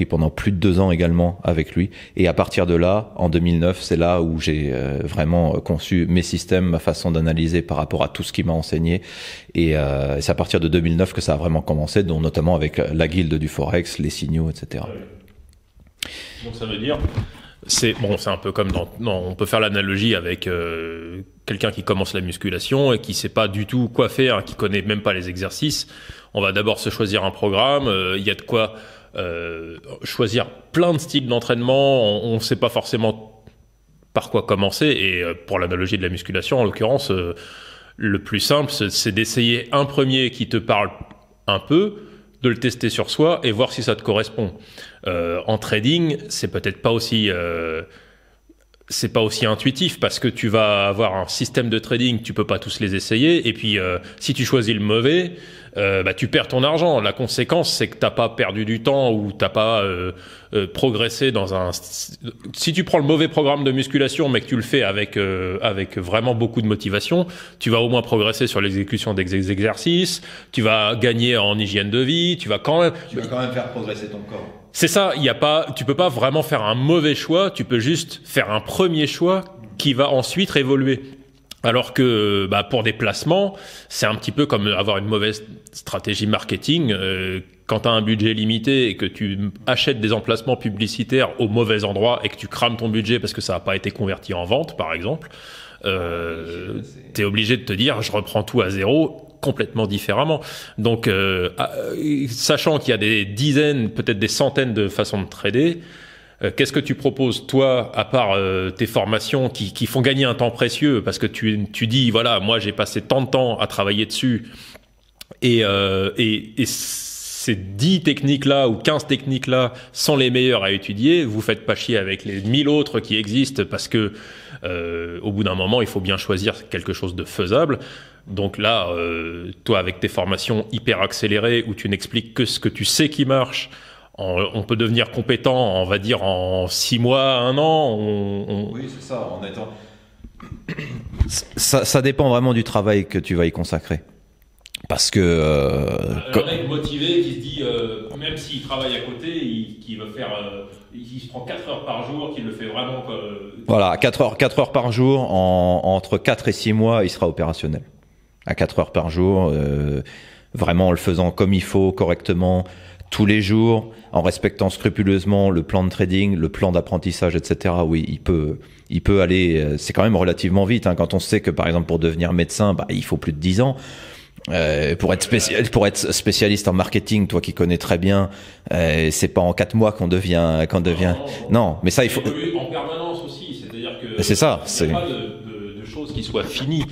S2: pendant plus de 2 ans également avec lui. Et à partir de là, en 2009, c'est là où j'ai vraiment conçu mes systèmes, ma façon d'analyser par rapport à tout ce qu'il m'a enseigné. Et c'est à partir de 2009 que ça a vraiment commencé, dont notamment avec la guilde du Forex, les signaux, etc.
S1: Donc ça veut dire... C'est un peu comme on peut faire l'analogie avec quelqu'un qui commence la musculation et qui sait pas du tout quoi faire, qui connaît même pas les exercices. On va d'abord se choisir un programme. Il y a de quoi choisir plein de styles d'entraînement. On sait pas forcément par quoi commencer. Et pour l'analogie de la musculation, en l'occurrence, le plus simple, c'est d'essayer un premier qui te parle un peu, de le tester sur soi et voir si ça te correspond. En trading, c'est peut-être pas aussi intuitif parce que tu vas avoir un système de trading, tu peux pas tous les essayer et puis si tu choisis le mauvais, tu perds ton argent. La conséquence, c'est que t'as pas perdu du temps ou t'as pas progressé dans un. Si tu prends le mauvais programme de musculation, mais que tu le fais avec vraiment beaucoup de motivation, tu vas au moins progresser sur l'exécution des exercices. Tu vas gagner en hygiène de vie. Tu vas quand même
S2: faire progresser ton corps.
S1: C'est ça. Tu peux pas vraiment faire un mauvais choix. Tu peux juste faire un premier choix qui va ensuite évoluer. Alors que pour des placements, c'est un petit peu comme avoir une mauvaise stratégie marketing. Quand tu as un budget limité et que tu achètes des emplacements publicitaires au mauvais endroit et que tu crames ton budget parce que ça n'a pas été converti en vente, par exemple, t'es obligé de te dire je reprends tout à zéro complètement différemment. Donc, sachant qu'il y a des dizaines, peut-être des centaines de façons de trader, qu'est-ce que tu proposes, toi, à part tes formations qui font gagner un temps précieux parce que tu dis, voilà, moi j'ai passé tant de temps à travailler dessus et ces 10 techniques-là ou 15 techniques-là sont les meilleures à étudier, vous faites pas chier avec les 1000 autres qui existent parce que au bout d'un moment, il faut bien choisir quelque chose de faisable. Donc là, toi, avec tes formations hyper accélérées où tu n'expliques que ce que tu sais qui marche, on peut devenir compétent, on va dire, en 6 mois, 1 an.
S2: Oui, c'est ça, en étant... Ça dépend vraiment du travail que tu vas y consacrer. Parce que...
S1: un mec motivé qui se dit, même s'il travaille à côté, il veut faire... il se prend 4 heures par jour, qu'il le fait vraiment...
S2: Voilà, 4 heures par jour, entre 4 et 6 mois, il sera opérationnel. À 4 heures par jour, vraiment en le faisant comme il faut, correctement, tous les jours, en respectant scrupuleusement le plan de trading, le plan d'apprentissage, etc. Oui, il peut aller, c'est quand même relativement vite, hein, quand on sait que par exemple pour devenir médecin, il faut plus de 10 ans. Pour être spécialiste en marketing, toi qui connais très bien, c'est pas en 4 mois qu'on devient. Non, mais ça il faut.
S1: En permanence aussi, c'est-à-dire que.
S2: C'est ça.
S1: Il n'y a pas de choses qui soient finies.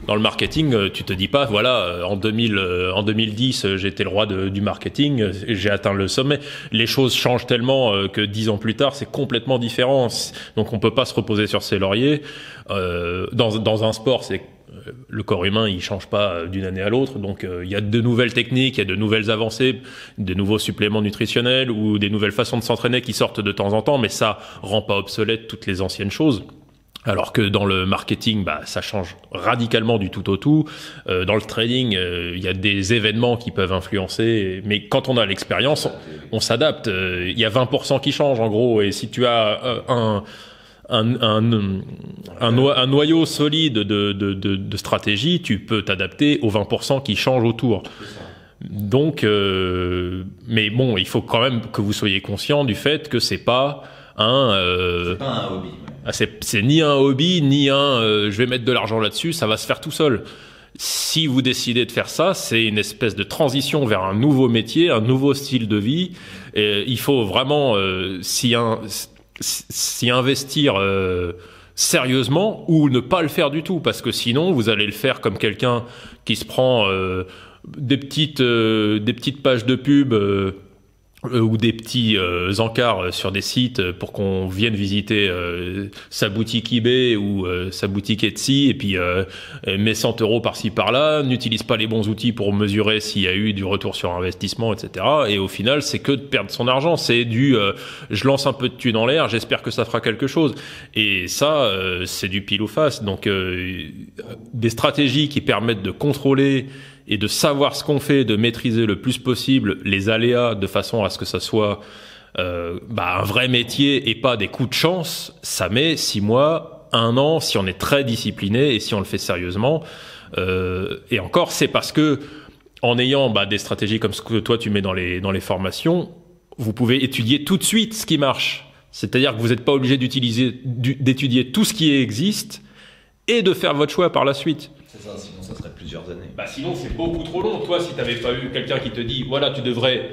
S1: Dans le marketing, tu te dis pas, voilà, en 2010, j'étais le roi du marketing, j'ai atteint le sommet. Les choses changent tellement que 10 ans plus tard, c'est complètement différent. Donc on peut pas se reposer sur ses lauriers. Dans un sport, c'est le corps humain, il change pas d'une année à l'autre. Donc, il y a de nouvelles techniques, il y a de nouvelles avancées, de nouveaux suppléments nutritionnels ou des nouvelles façons de s'entraîner qui sortent de temps en temps, mais ça rend pas obsolète toutes les anciennes choses. Alors que dans le marketing, ça change radicalement du tout au tout. Dans le trading, il y a des événements qui peuvent influencer, mais quand on a l'expérience, on s'adapte. Il y a 20% qui changent en gros, et si tu as un noyau solide de stratégie, tu peux t'adapter aux 20% qui changent autour. Donc, mais bon, il faut quand même que vous soyez conscient du fait que c'est pas un
S2: hobby.
S1: C'est ni un hobby, ni je vais mettre de l'argent là-dessus, ça va se faire tout seul. Si vous décidez de faire ça, c'est une espèce de transition vers un nouveau métier, un nouveau style de vie. Et il faut vraiment s'y investir sérieusement ou ne pas le faire du tout, parce que sinon vous allez le faire comme quelqu'un qui se prend des petites pages de pub ou des petits encarts sur des sites pour qu'on vienne visiter sa boutique eBay ou sa boutique Etsy, et puis met 100 € par-ci par-là, n'utilise pas les bons outils pour mesurer s'il y a eu du retour sur investissement, etc. Et au final, c'est que de perdre son argent. C'est je lance un peu de thunes en l'air, j'espère que ça fera quelque chose. Et ça, c'est du pile ou face. Donc, des stratégies qui permettent de contrôler et de savoir ce qu'on fait, de maîtriser le plus possible les aléas de façon à ce que ça soit un vrai métier et pas des coups de chance, ça met 6 mois, 1 an, si on est très discipliné et si on le fait sérieusement. Et encore, c'est parce que en ayant des stratégies comme ce que toi tu mets dans les formations, vous pouvez étudier tout de suite ce qui marche. C'est-à-dire que vous n'êtes pas obligé d'étudier tout ce qui existe et de faire votre choix par la suite.
S2: C'est ça, sinon ça serait plusieurs années.
S1: Sinon c'est beaucoup trop long. Toi, si tu n'avais pas eu quelqu'un qui te dit voilà, tu devrais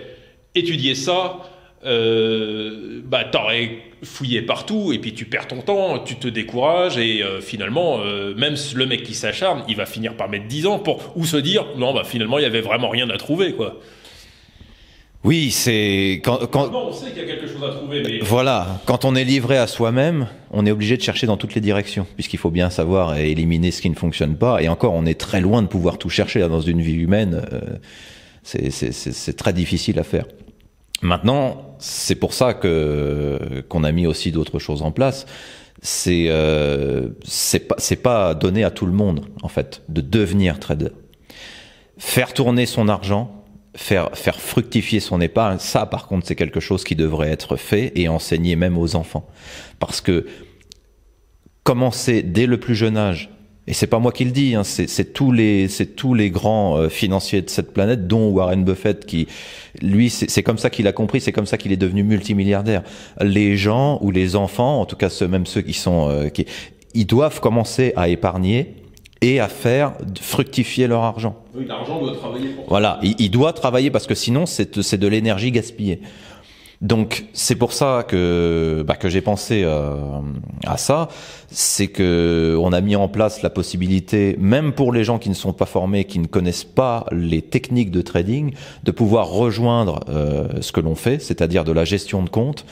S1: étudier ça, t'aurais fouillé partout et puis tu perds ton temps, tu te décourages et finalement même le mec qui s'acharne, il va finir par mettre 10 ans ou se dire non, finalement il y avait vraiment rien à trouver, quoi.
S2: Oui, c'est quand
S1: on sait qu'il y a quelque chose à trouver, mais
S2: voilà, quand on est livré à soi-même, on est obligé de chercher dans toutes les directions, puisqu'il faut bien savoir éliminer ce qui ne fonctionne pas. Et encore, on est très loin de pouvoir tout chercher là, dans une vie humaine. C'est très difficile à faire. Maintenant, c'est pour ça qu'on a mis aussi d'autres choses en place. C'est pas donné à tout le monde en fait de devenir trader. Faire tourner son argent, faire fructifier son épargne, ça par contre c'est quelque chose qui devrait être fait et enseigné même aux enfants, parce que commencer dès le plus jeune âge, et c'est pas moi qui le dis, hein, c'est tous les grands financiers de cette planète, dont Warren Buffett, qui lui c'est comme ça qu'il a compris, c'est comme ça qu'il est devenu multimilliardaire. Les gens ou les enfants, en tout cas ceux qui sont ils doivent commencer à épargner et à faire fructifier leur argent.
S1: Oui, l'argent doit travailler pour ça.
S2: Voilà, il doit travailler, parce que sinon c'est de l'énergie gaspillée. Donc c'est pour ça que j'ai pensé à ça, c'est que on a mis en place la possibilité, même pour les gens qui ne sont pas formés, qui ne connaissent pas les techniques de trading, de pouvoir rejoindre ce que l'on fait, c'est-à-dire de la gestion de compte.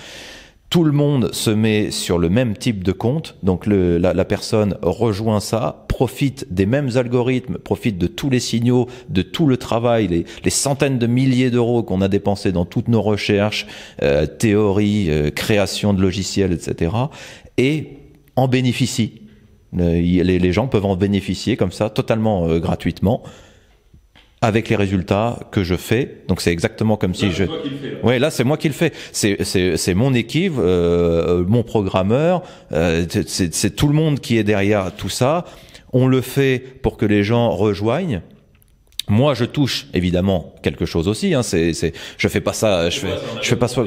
S2: Tout le monde se met sur le même type de compte, donc la personne rejoint ça, profite des mêmes algorithmes, profite de tous les signaux, de tout le travail, les centaines de milliers d'euros qu'on a dépensés dans toutes nos recherches, théories, création de logiciels, etc. et en bénéficie. Les gens peuvent en bénéficier comme ça, totalement gratuitement, avec les résultats que je fais. Donc c'est exactement comme si je... Ouais, là c'est moi qui le fais. C'est mon équipe, mon programmeur, c'est tout le monde qui est derrière tout ça. On le fait pour que les gens rejoignent. Moi, je touche évidemment quelque chose aussi. Hein. Je fais pas ça. Je fais pas ça.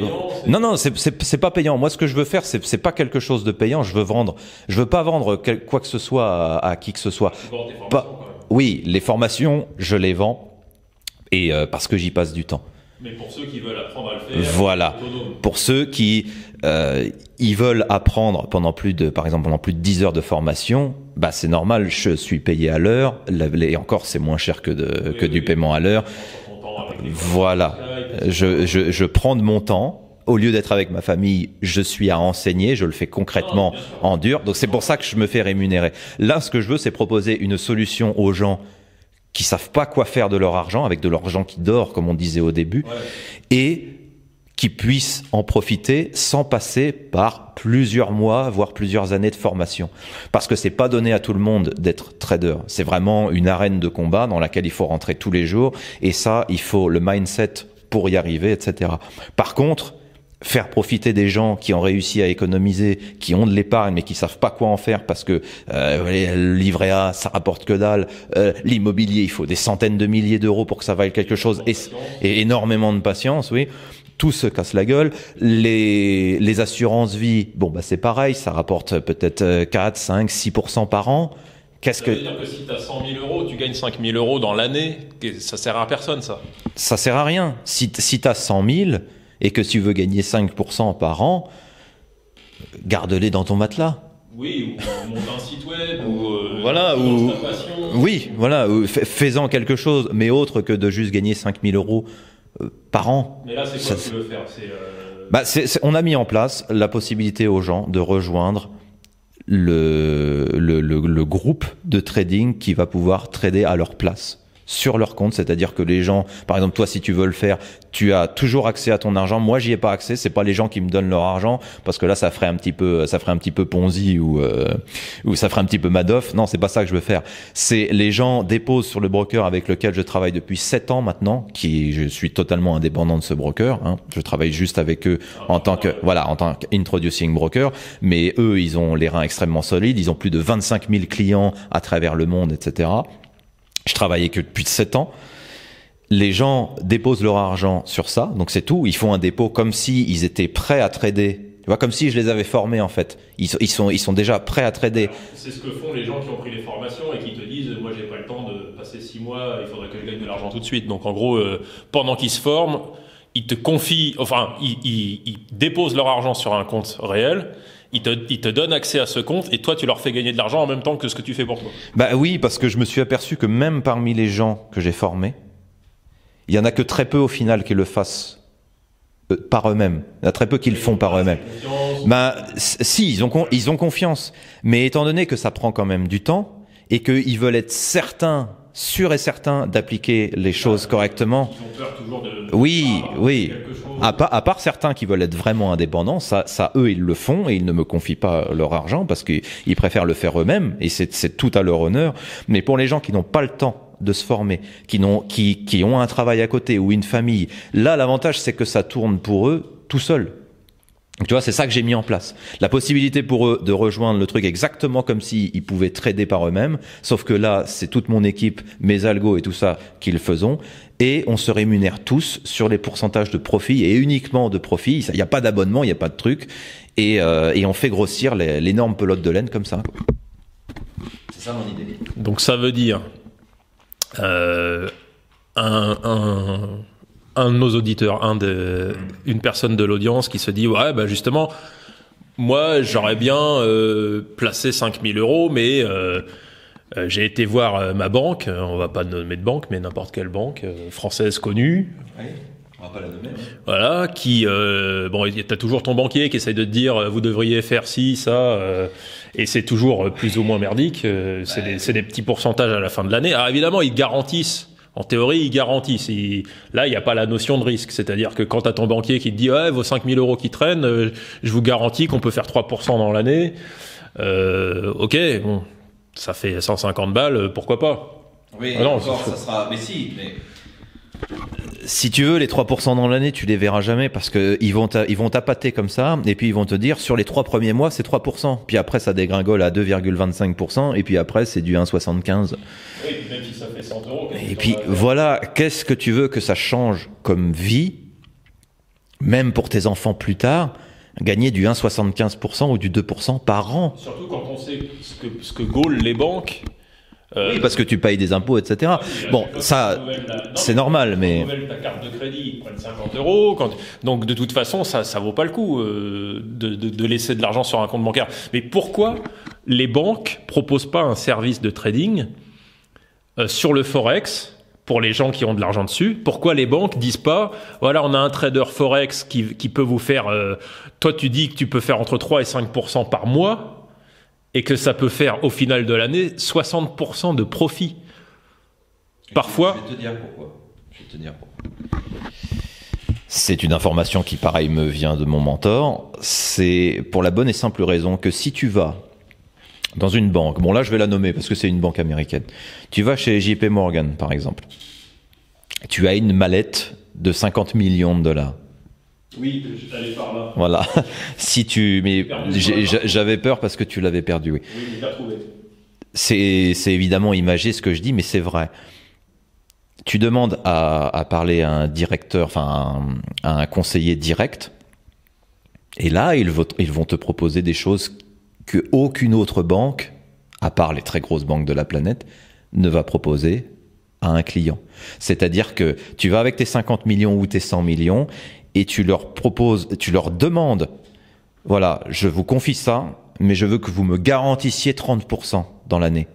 S2: Non, c'est pas payant. Moi, ce que je veux faire, c'est pas quelque chose de payant. Je veux pas vendre quoi que ce soit à qui que ce soit. Oui, les formations, je les vends, et parce que j'y passe du temps.
S1: Mais pour ceux qui veulent apprendre à le faire,
S2: voilà. Pour ceux qui ils veulent apprendre pendant plus de 10 heures de formation, c'est normal, je suis payé à l'heure, et encore c'est moins cher que du paiement à l'heure. Voilà. Je prends de mon temps au lieu d'être avec ma famille, je suis à enseigner, je le fais concrètement en dur. Donc c'est pour ça que je me fais rémunérer. Là, ce que je veux, c'est proposer une solution aux gens qui savent pas quoi faire de leur argent, avec de l'argent qui dort, comme on disait au début, et qui puissent en profiter sans passer par plusieurs mois, voire plusieurs années de formation. Parce que c'est pas donné à tout le monde d'être trader. C'est vraiment une arène de combat dans laquelle il faut rentrer tous les jours. Et ça, il faut le mindset pour y arriver, etc. Par contre, faire profiter des gens qui ont réussi à économiser, qui ont de l'épargne mais qui savent pas quoi en faire parce que le livret A ça rapporte que dalle, l'immobilier il faut des centaines de milliers d'euros pour que ça vaille quelque chose et énormément de patience, oui. Tout se casse la gueule. Les assurances vie, bon bah c'est pareil, ça rapporte peut-être 4, 5, 6% par an.
S1: Ça veut dire que si tu as 100 000 euros, tu gagnes 5 000 euros dans l'année, ça sert à personne ça.
S2: Ça sert à rien. Si tu as 100 000 et que tu veux gagner 5% par an, garde-les dans ton matelas.
S1: Oui, ou monte un site web, ou
S2: voilà, ou ta passion. Oui, voilà, fais-en quelque chose, mais autre que de juste gagner 5 000 euros par an.
S1: Mais là, c'est quoi que tu veux faire?
S2: On a mis en place la possibilité aux gens de rejoindre le groupe de trading qui va pouvoir trader à leur place sur leur compte, c'est-à-dire que les gens, par exemple toi si tu veux le faire, tu as toujours accès à ton argent. Moi j'y ai pas accès, c'est pas les gens qui me donnent leur argent parce que là ça ferait un petit peu Ponzi ou ça ferait un petit peu Madoff. Non, c'est pas ça que je veux faire. C'est les gens déposent sur le broker avec lequel je travaille depuis 7 ans maintenant, je suis totalement indépendant de ce broker, hein. Je travaille juste avec eux en tant qu'introducing broker, mais eux ils ont les reins extrêmement solides, ils ont plus de 25 000 clients à travers le monde, etc. Je travaillais que depuis 7 ans. Les gens déposent leur argent sur ça, donc c'est tout. Ils font un dépôt comme si ils étaient prêts à trader. Tu vois, comme si je les avais formés en fait. Ils sont déjà prêts à trader.
S1: C'est ce que font les gens qui ont pris les formations et qui te disent moi j'ai pas le temps de passer 6 mois, il faudrait que je gagne de l'argent tout de suite. Donc en gros, pendant qu'ils se forment, ils te confient, enfin ils déposent leur argent sur un compte réel. Ils te donnent accès à ce compte et toi tu leur fais gagner de l'argent en même temps que ce que tu fais pour toi.
S2: Bah oui, parce que je me suis aperçu que même parmi les gens que j'ai formés, il y en a que très peu au final qui le fassent par eux-mêmes. Il y en a très peu qui le font par eux-mêmes. Bah si, ils ont confiance, mais étant donné que ça prend quand même du temps et qu'ils veulent être sûrs et certains d'appliquer les choses correctement.
S1: Ils ont peur toujours de
S2: oui. À part certains qui veulent être vraiment indépendants, ça eux ils le font et ils ne me confient pas leur argent parce qu'ils préfèrent le faire eux-mêmes et c'est tout à leur honneur. Mais pour les gens qui n'ont pas le temps de se former, qui ont un travail à côté ou une famille, là l'avantage c'est que ça tourne pour eux tout seul. Tu vois, c'est ça que j'ai mis en place. La possibilité pour eux de rejoindre le truc exactement comme s'ils pouvaient trader par eux-mêmes, sauf que là, c'est toute mon équipe, mes algos et tout ça qui le faisons, et on se rémunère tous sur les pourcentages de profit et uniquement de profit. Il n'y a pas d'abonnement, il n'y a pas de truc, et on fait grossir l'énorme pelote de laine comme ça. C'est ça mon idée.
S1: Donc ça veut dire un de nos auditeurs, une personne de l'audience qui se dit ouais bah justement moi j'aurais bien placé 5 000 euros mais j'ai été voir ma banque, on va pas nommer de banque mais n'importe quelle banque française connue.
S2: Oui. On va pas la nommer.
S1: Voilà, qui bon, t'as toujours ton banquier qui essaye de te dire vous devriez faire ci, ça, et c'est toujours plus ou moins merdique. C'est des petits pourcentages à la fin de l'année. Alors évidemment, ils garantissent. En théorie, ils garantissent. Là, il n'y a pas la notion de risque. C'est-à-dire que quand t'as ton banquier qui te dit ouais, vos 5 000 euros qui traînent, je vous garantis qu'on peut faire 3% dans l'année. Ok, bon, ça fait 150 balles, pourquoi pas.
S2: Oui, non, encore, ça sera. Mais si tu veux, les 3% dans l'année, tu les verras jamais parce que ils vont t'appâter comme ça et puis ils vont te dire sur les 3 premiers mois, c'est 3%. Puis après, ça dégringole à 2,25% et puis après, c'est du 1,75.
S1: Oui, même si ça fait 100 euros.
S2: Et puis voilà, qu'est-ce que tu veux que ça change comme vie, même pour tes enfants plus tard, gagner du 1,75% ou du 2% par an.
S1: Surtout quand on sait ce que gaulent les banques.
S2: Oui, parce que tu payes des impôts, etc. Bon, ça, c'est normal, mais...
S1: Ta carte de crédit, ils prennent 50 euros. Donc, de toute façon, ça vaut pas le coup de laisser de l'argent sur un compte bancaire. Mais pourquoi les banques proposent pas un service de trading sur le Forex pour les gens qui ont de l'argent dessus. Pourquoi les banques disent pas, voilà, on a un trader Forex qui peut vous faire, toi tu dis que tu peux faire entre 3 et 5% par mois, et que ça peut faire au final de l'année 60% de profit. Parfois...
S2: Je vais te dire pourquoi. C'est une information qui, pareil, me vient de mon mentor. C'est pour la bonne et simple raison que si tu vas dans une banque, bon là je vais la nommer parce que c'est une banque américaine, tu vas chez JP Morgan par exemple, tu as une mallette de 50 millions de dollars.
S1: Oui, j'allais par là.
S2: Voilà. Si tu, mais j'avais peur parce que tu l'avais perdu, oui.
S1: Oui, je l'ai retrouvé.
S2: C'est évidemment imagé ce que je dis, mais c'est vrai. Tu demandes à parler à un directeur, enfin à un conseiller direct, et là ils vont te proposer des choses que aucune autre banque, à part les très grosses banques de la planète, ne va proposer à un client. C'est-à-dire que tu vas avec tes 50 millions ou tes 100 millions et tu leur demandes, voilà, je vous confie ça, mais je veux que vous me garantissiez 30% dans l'année.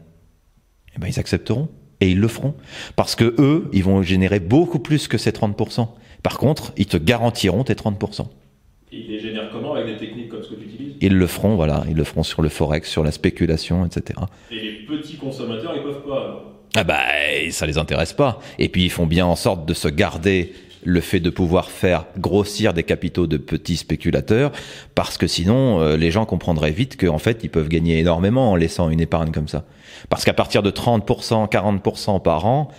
S2: Eh ben ils accepteront. Et ils le feront. Parce que eux, ils vont générer beaucoup plus que ces 30%. Par contre, ils te garantiront tes 30%.
S1: Et ils les génèrent comment avec des techniques comme ce que tu utilises?
S2: Ils le feront, voilà. Ils le feront sur le Forex, sur la spéculation, etc.
S1: Et les petits consommateurs, ils peuvent pas, alors?
S2: Ah bah, ça les intéresse pas. Et puis, ils font bien en sorte de se garder le fait de pouvoir faire grossir des capitaux de petits spéculateurs, parce que sinon, les gens comprendraient vite qu'en fait, ils peuvent gagner énormément en laissant une épargne comme ça. Parce qu'à partir de 30%, 40% par an,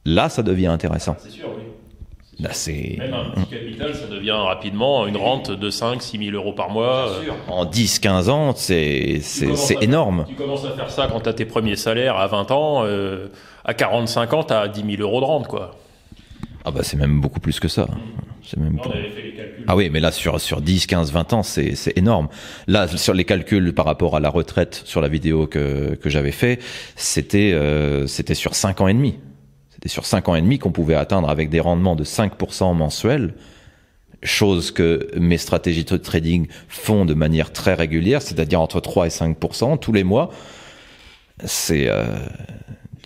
S2: là, ça devient intéressant.
S1: C'est sûr, oui.
S2: Là, c'est...
S1: Même un petit capital, ça devient rapidement une rente de 5 6 000 euros par mois.
S2: Bien sûr. En 10-15 ans, c'est énorme.
S1: Tu commences à faire ça quand tu as tes premiers salaires à 20 ans. À 45 ans, tu as 10 000 euros de rente, quoi.
S2: Ah bah c'est même beaucoup plus que ça. C'est même
S1: on avait fait les calculs.
S2: Ah oui, mais là sur 10, 15, 20 ans, c'est énorme. Là sur les calculs par rapport à la retraite sur la vidéo que j'avais fait, c'était sur 5 ans et demi. C'était sur 5 ans et demi qu'on pouvait atteindre avec des rendements de 5% mensuels, chose que mes stratégies de trading font de manière très régulière, c'est-à-dire entre 3 et 5% tous les mois. C'est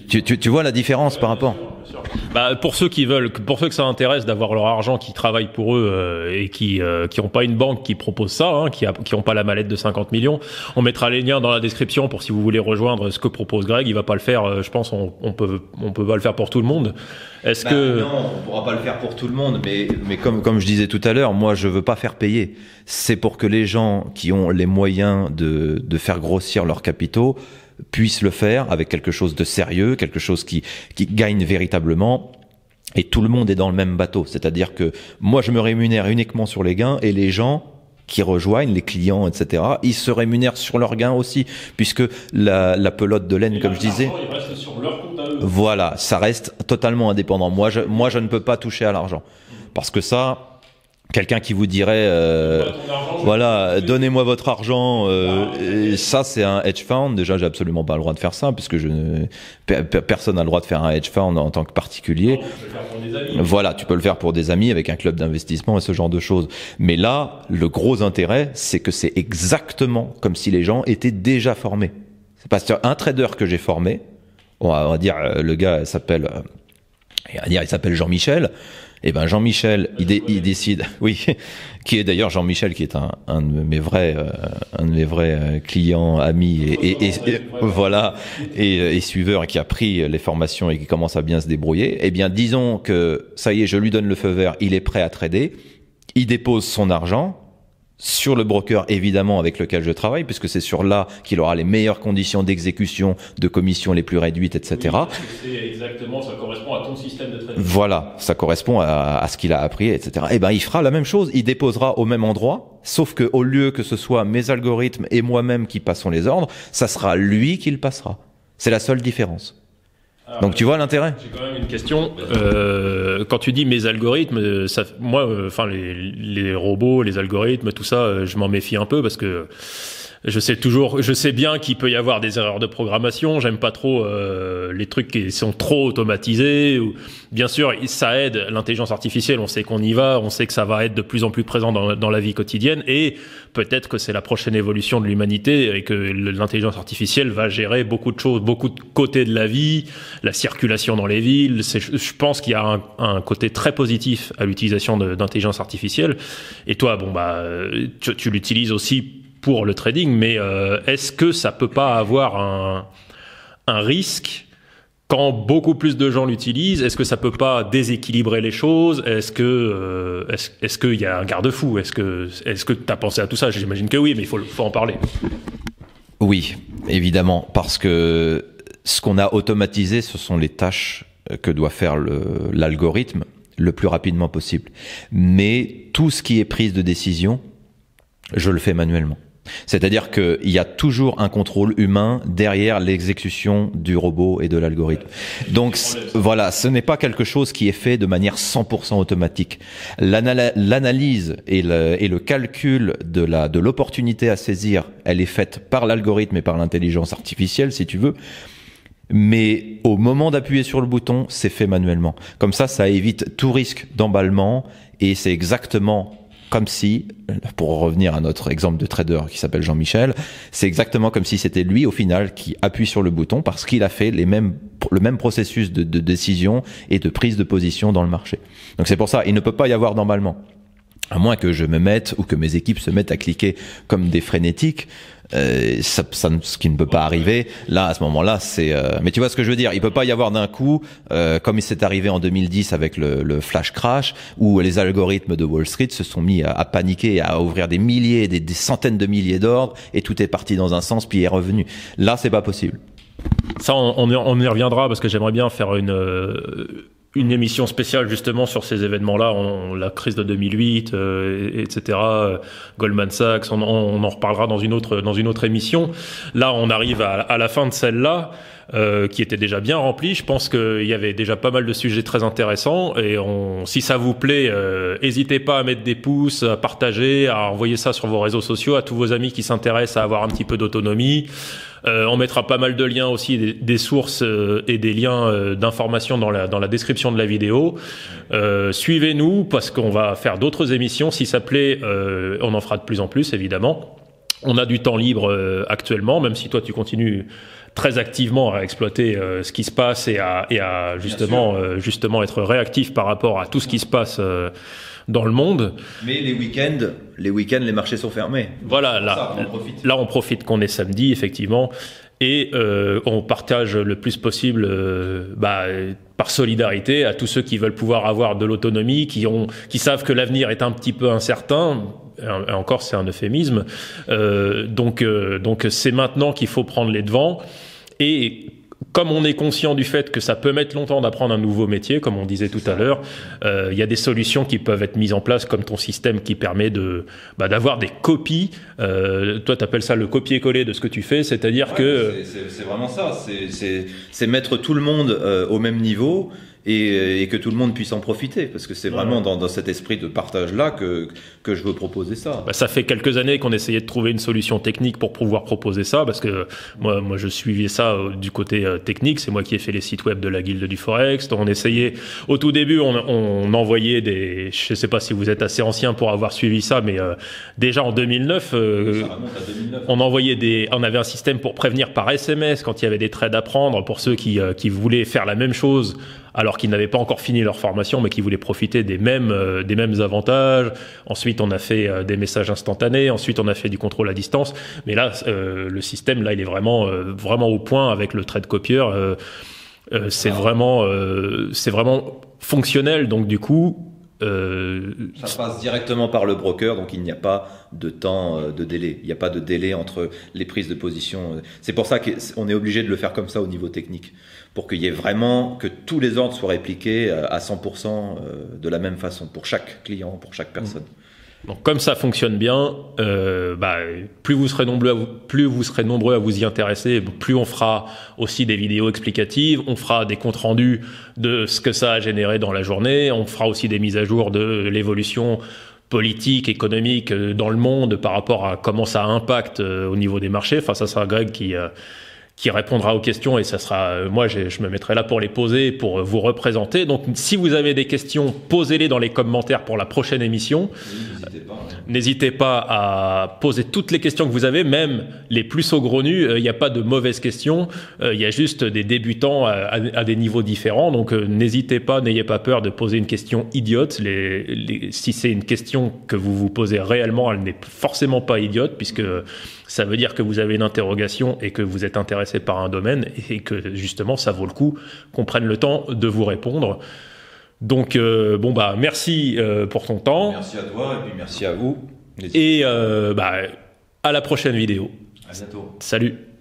S2: tu vois la différence par rapport.
S1: Bah, pour ceux que ça intéresse d'avoir leur argent qui travaille pour eux et qui ont pas une banque qui propose ça, hein, qui ont pas la mallette de 50 millions, on mettra les liens dans la description pour si vous voulez rejoindre ce que propose Greg. Il va pas le faire, je pense, on peut pas le faire pour tout le monde. Est-ce que
S2: non, on pourra pas le faire pour tout le monde, mais comme je disais tout à l'heure, moi je veux pas faire payer. C'est pour que les gens qui ont les moyens de faire grossir leurs capitaux puissent le faire avec quelque chose de sérieux, quelque chose qui gagne véritablement, et tout le monde est dans le même bateau. C'est-à-dire que moi je me rémunère uniquement sur les gains, et les gens qui rejoignent, les clients, etc., ils se rémunèrent sur leurs gains aussi, puisque la pelote de laine, comme je disais,
S1: il reste sur leur compte à eux.
S2: Voilà, ça reste totalement indépendant. Moi je ne peux pas toucher à l'argent, parce que ça, quelqu'un qui vous dirait voilà, donnez-moi votre argent, et ça c'est un hedge fund. Déjà, j'ai absolument pas le droit de faire ça, puisque personne n'a le droit de faire un hedge fund en tant que particulier.
S1: Non, tu peux le faire pour des amis.
S2: Voilà, tu peux le faire pour des amis avec un club d'investissement et ce genre de choses. Mais là, le gros intérêt, c'est que c'est exactement comme si les gens étaient déjà formés. C'est parce qu'un trader que j'ai formé, on va dire le gars il s'appelle Jean-Michel. Et ben Jean-Michel, il décide, oui, qui est d'ailleurs Jean-Michel, qui est un de mes vrais clients, amis et voilà, et suiveur, et qui a pris les formations et qui commence à bien se débrouiller. Eh bien, disons que ça y est, je lui donne le feu vert, il est prêt à trader, il dépose son argent sur le broker évidemment avec lequel je travaille, puisque c'est sur là qu'il aura les meilleures conditions d'exécution, de commissions les plus réduites, etc.
S1: Oui, c'est exactement, ça correspond à ton système de trading.
S2: Voilà, ça correspond à ce qu'il a appris, etc. Et ben il fera la même chose, il déposera au même endroit, sauf que au lieu que ce soit mes algorithmes et moi-même qui passons les ordres, ça sera lui qui le passera. C'est la seule différence.
S1: Alors,
S2: donc tu vois l'intérêt.
S1: J'ai quand même une question. Quand tu dis mes algorithmes, moi, enfin les robots, les algorithmes, tout ça, je m'en méfie un peu parce que Je sais bien qu'il peut y avoir des erreurs de programmation. J'aime pas trop les trucs qui sont trop automatisés. Bien sûr, ça aide l'intelligence artificielle. On sait qu'on y va, on sait que ça va être de plus en plus présent dans la vie quotidienne. Et peut-être que c'est la prochaine évolution de l'humanité et que l'intelligence artificielle va gérer beaucoup de choses, beaucoup de côtés de la vie, la circulation dans les villes. Je pense qu'il y a un côté très positif à l'utilisation d'intelligence artificielle. Et toi, tu l'utilises aussi pour le trading, mais est-ce que ça peut pas avoir un risque quand beaucoup plus de gens l'utilisent? Est-ce que ça peut pas déséquilibrer les choses? Est-ce qu'il y a un garde-fou? Est-ce que t'as pensé à tout ça? J'imagine que oui, mais il faut en parler.
S2: Oui, évidemment, parce que ce qu'on a automatisé, ce sont les tâches que doit faire l'algorithme le plus rapidement possible. Mais tout ce qui est prise de décision, je le fais manuellement. C'est-à-dire qu'il y a toujours un contrôle humain derrière l'exécution du robot et de l'algorithme. Donc voilà, ce n'est pas quelque chose qui est fait de manière 100% automatique. L'analyse et le calcul de l'opportunité à saisir, elle est faite par l'algorithme et par l'intelligence artificielle, si tu veux. Mais au moment d'appuyer sur le bouton, c'est fait manuellement. Comme ça évite tout risque d'emballement et c'est exactement comme si, pour revenir à notre exemple de trader qui s'appelle Jean-Michel, c'est exactement comme si c'était lui au final qui appuie sur le bouton parce qu'il a fait le même processus de décision et de prise de position dans le marché. Donc c'est pour ça, il ne peut pas y avoir d'emballement. À moins que je me mette ou que mes équipes se mettent à cliquer comme des frénétiques, ce qui ne peut pas arriver. Là, à ce moment-là, mais tu vois ce que je veux dire. Il peut pas y avoir d'un coup, comme il s'est arrivé en 2010 avec le flash crash, où les algorithmes de Wall Street se sont mis à paniquer, à ouvrir des milliers, des centaines de milliers d'ordres, et tout est parti dans un sens puis est revenu. Là, c'est pas possible.
S1: Ça, on y reviendra parce que j'aimerais bien faire une émission spéciale justement sur ces événements-là, la crise de 2008, etc. Goldman Sachs, on en reparlera dans une autre émission. Là, on arrive à la fin de celle-là, qui était déjà bien remplie. Je pense qu'il y avait déjà pas mal de sujets très intéressants. Et si ça vous plaît, n'hésitez pas à mettre des pouces, à partager, à envoyer ça sur vos réseaux sociaux à tous vos amis qui s'intéressent à avoir un petit peu d'autonomie. On mettra pas mal de liens aussi, des sources et des liens d'informations dans la description de la vidéo. Suivez-nous parce qu'on va faire d'autres émissions. Si ça plaît, on en fera de plus en plus, évidemment. On a du temps libre actuellement, même si toi tu continues très activement à exploiter ce qui se passe et à justement être réactif par rapport à tout ce qui se passe dans le monde.
S2: Mais les week-ends, les marchés sont fermés.
S1: Voilà, là on profite qu'on est samedi, effectivement, et on partage le plus possible, par solidarité, à tous ceux qui veulent pouvoir avoir de l'autonomie, qui savent que l'avenir est un petit peu incertain. Et encore, c'est un euphémisme. Donc c'est maintenant qu'il faut prendre les devants. Et comme on est conscient du fait que ça peut mettre longtemps d'apprendre un nouveau métier, comme on disait tout à l'heure, il y a des solutions qui peuvent être mises en place, comme ton système qui permet d'avoir des copies. Toi, t'appelles ça le copier-coller de ce que tu fais, c'est-à-dire que
S2: c'est vraiment ça. C'est mettre tout le monde au même niveau. Et que tout le monde puisse en profiter, parce que c'est vraiment dans cet esprit de partage-là que je veux proposer ça.
S1: Ça fait quelques années qu'on essayait de trouver une solution technique pour pouvoir proposer ça, parce que moi je suivais ça du côté technique, c'est moi qui ai fait les sites web de la Guilde du Forex. Donc on essayait, au tout début, on envoyait je sais pas si vous êtes assez ancien pour avoir suivi ça, mais déjà en 2009,
S2: ça remonte à 2009.
S1: On avait un système pour prévenir par SMS quand il y avait des trades à prendre pour ceux qui voulaient faire la même chose alors qu'ils n'avaient pas encore fini leur formation, mais qui voulaient profiter des mêmes avantages. Ensuite, on a fait des messages instantanés. Ensuite, on a fait du contrôle à distance. Mais là, le système, là, il est vraiment au point avec le trade copier. C'est vraiment fonctionnel. Donc, du coup,
S2: ça passe directement par le broker, donc il n'y a pas de temps de délai. Il n'y a pas de délai entre les prises de position. C'est pour ça qu'on est obligé de le faire comme ça au niveau technique, pour qu'il y ait vraiment que tous les ordres soient répliqués à 100% de la même façon pour chaque client, pour chaque personne.
S1: Donc comme ça fonctionne bien, plus vous serez nombreux à vous y intéresser, plus on fera aussi des vidéos explicatives, on fera des comptes rendus de ce que ça a généré dans la journée, on fera aussi des mises à jour de l'évolution politique, économique dans le monde par rapport à comment ça impacte au niveau des marchés. Enfin, ça sera Greg qui répondra aux questions et ça sera moi je me mettrai là pour les poser, pour vous représenter. Donc si vous avez des questions, posez-les dans les commentaires pour la prochaine émission. N'hésitez pas à poser toutes les questions que vous avez, même les plus saugrenues. Il n'y a pas de mauvaises questions, il y a juste des débutants à des niveaux différents. Donc n'hésitez pas, n'ayez pas peur de poser une question idiote. Si c'est une question que vous vous posez réellement, elle n'est forcément pas idiote, puisque ça veut dire que vous avez une interrogation et que vous êtes intéressé par un domaine et que justement ça vaut le coup qu'on prenne le temps de vous répondre. Donc merci pour ton temps.
S2: Merci à toi et puis merci à vous.
S1: Et à la prochaine vidéo.
S2: À bientôt.
S1: Salut.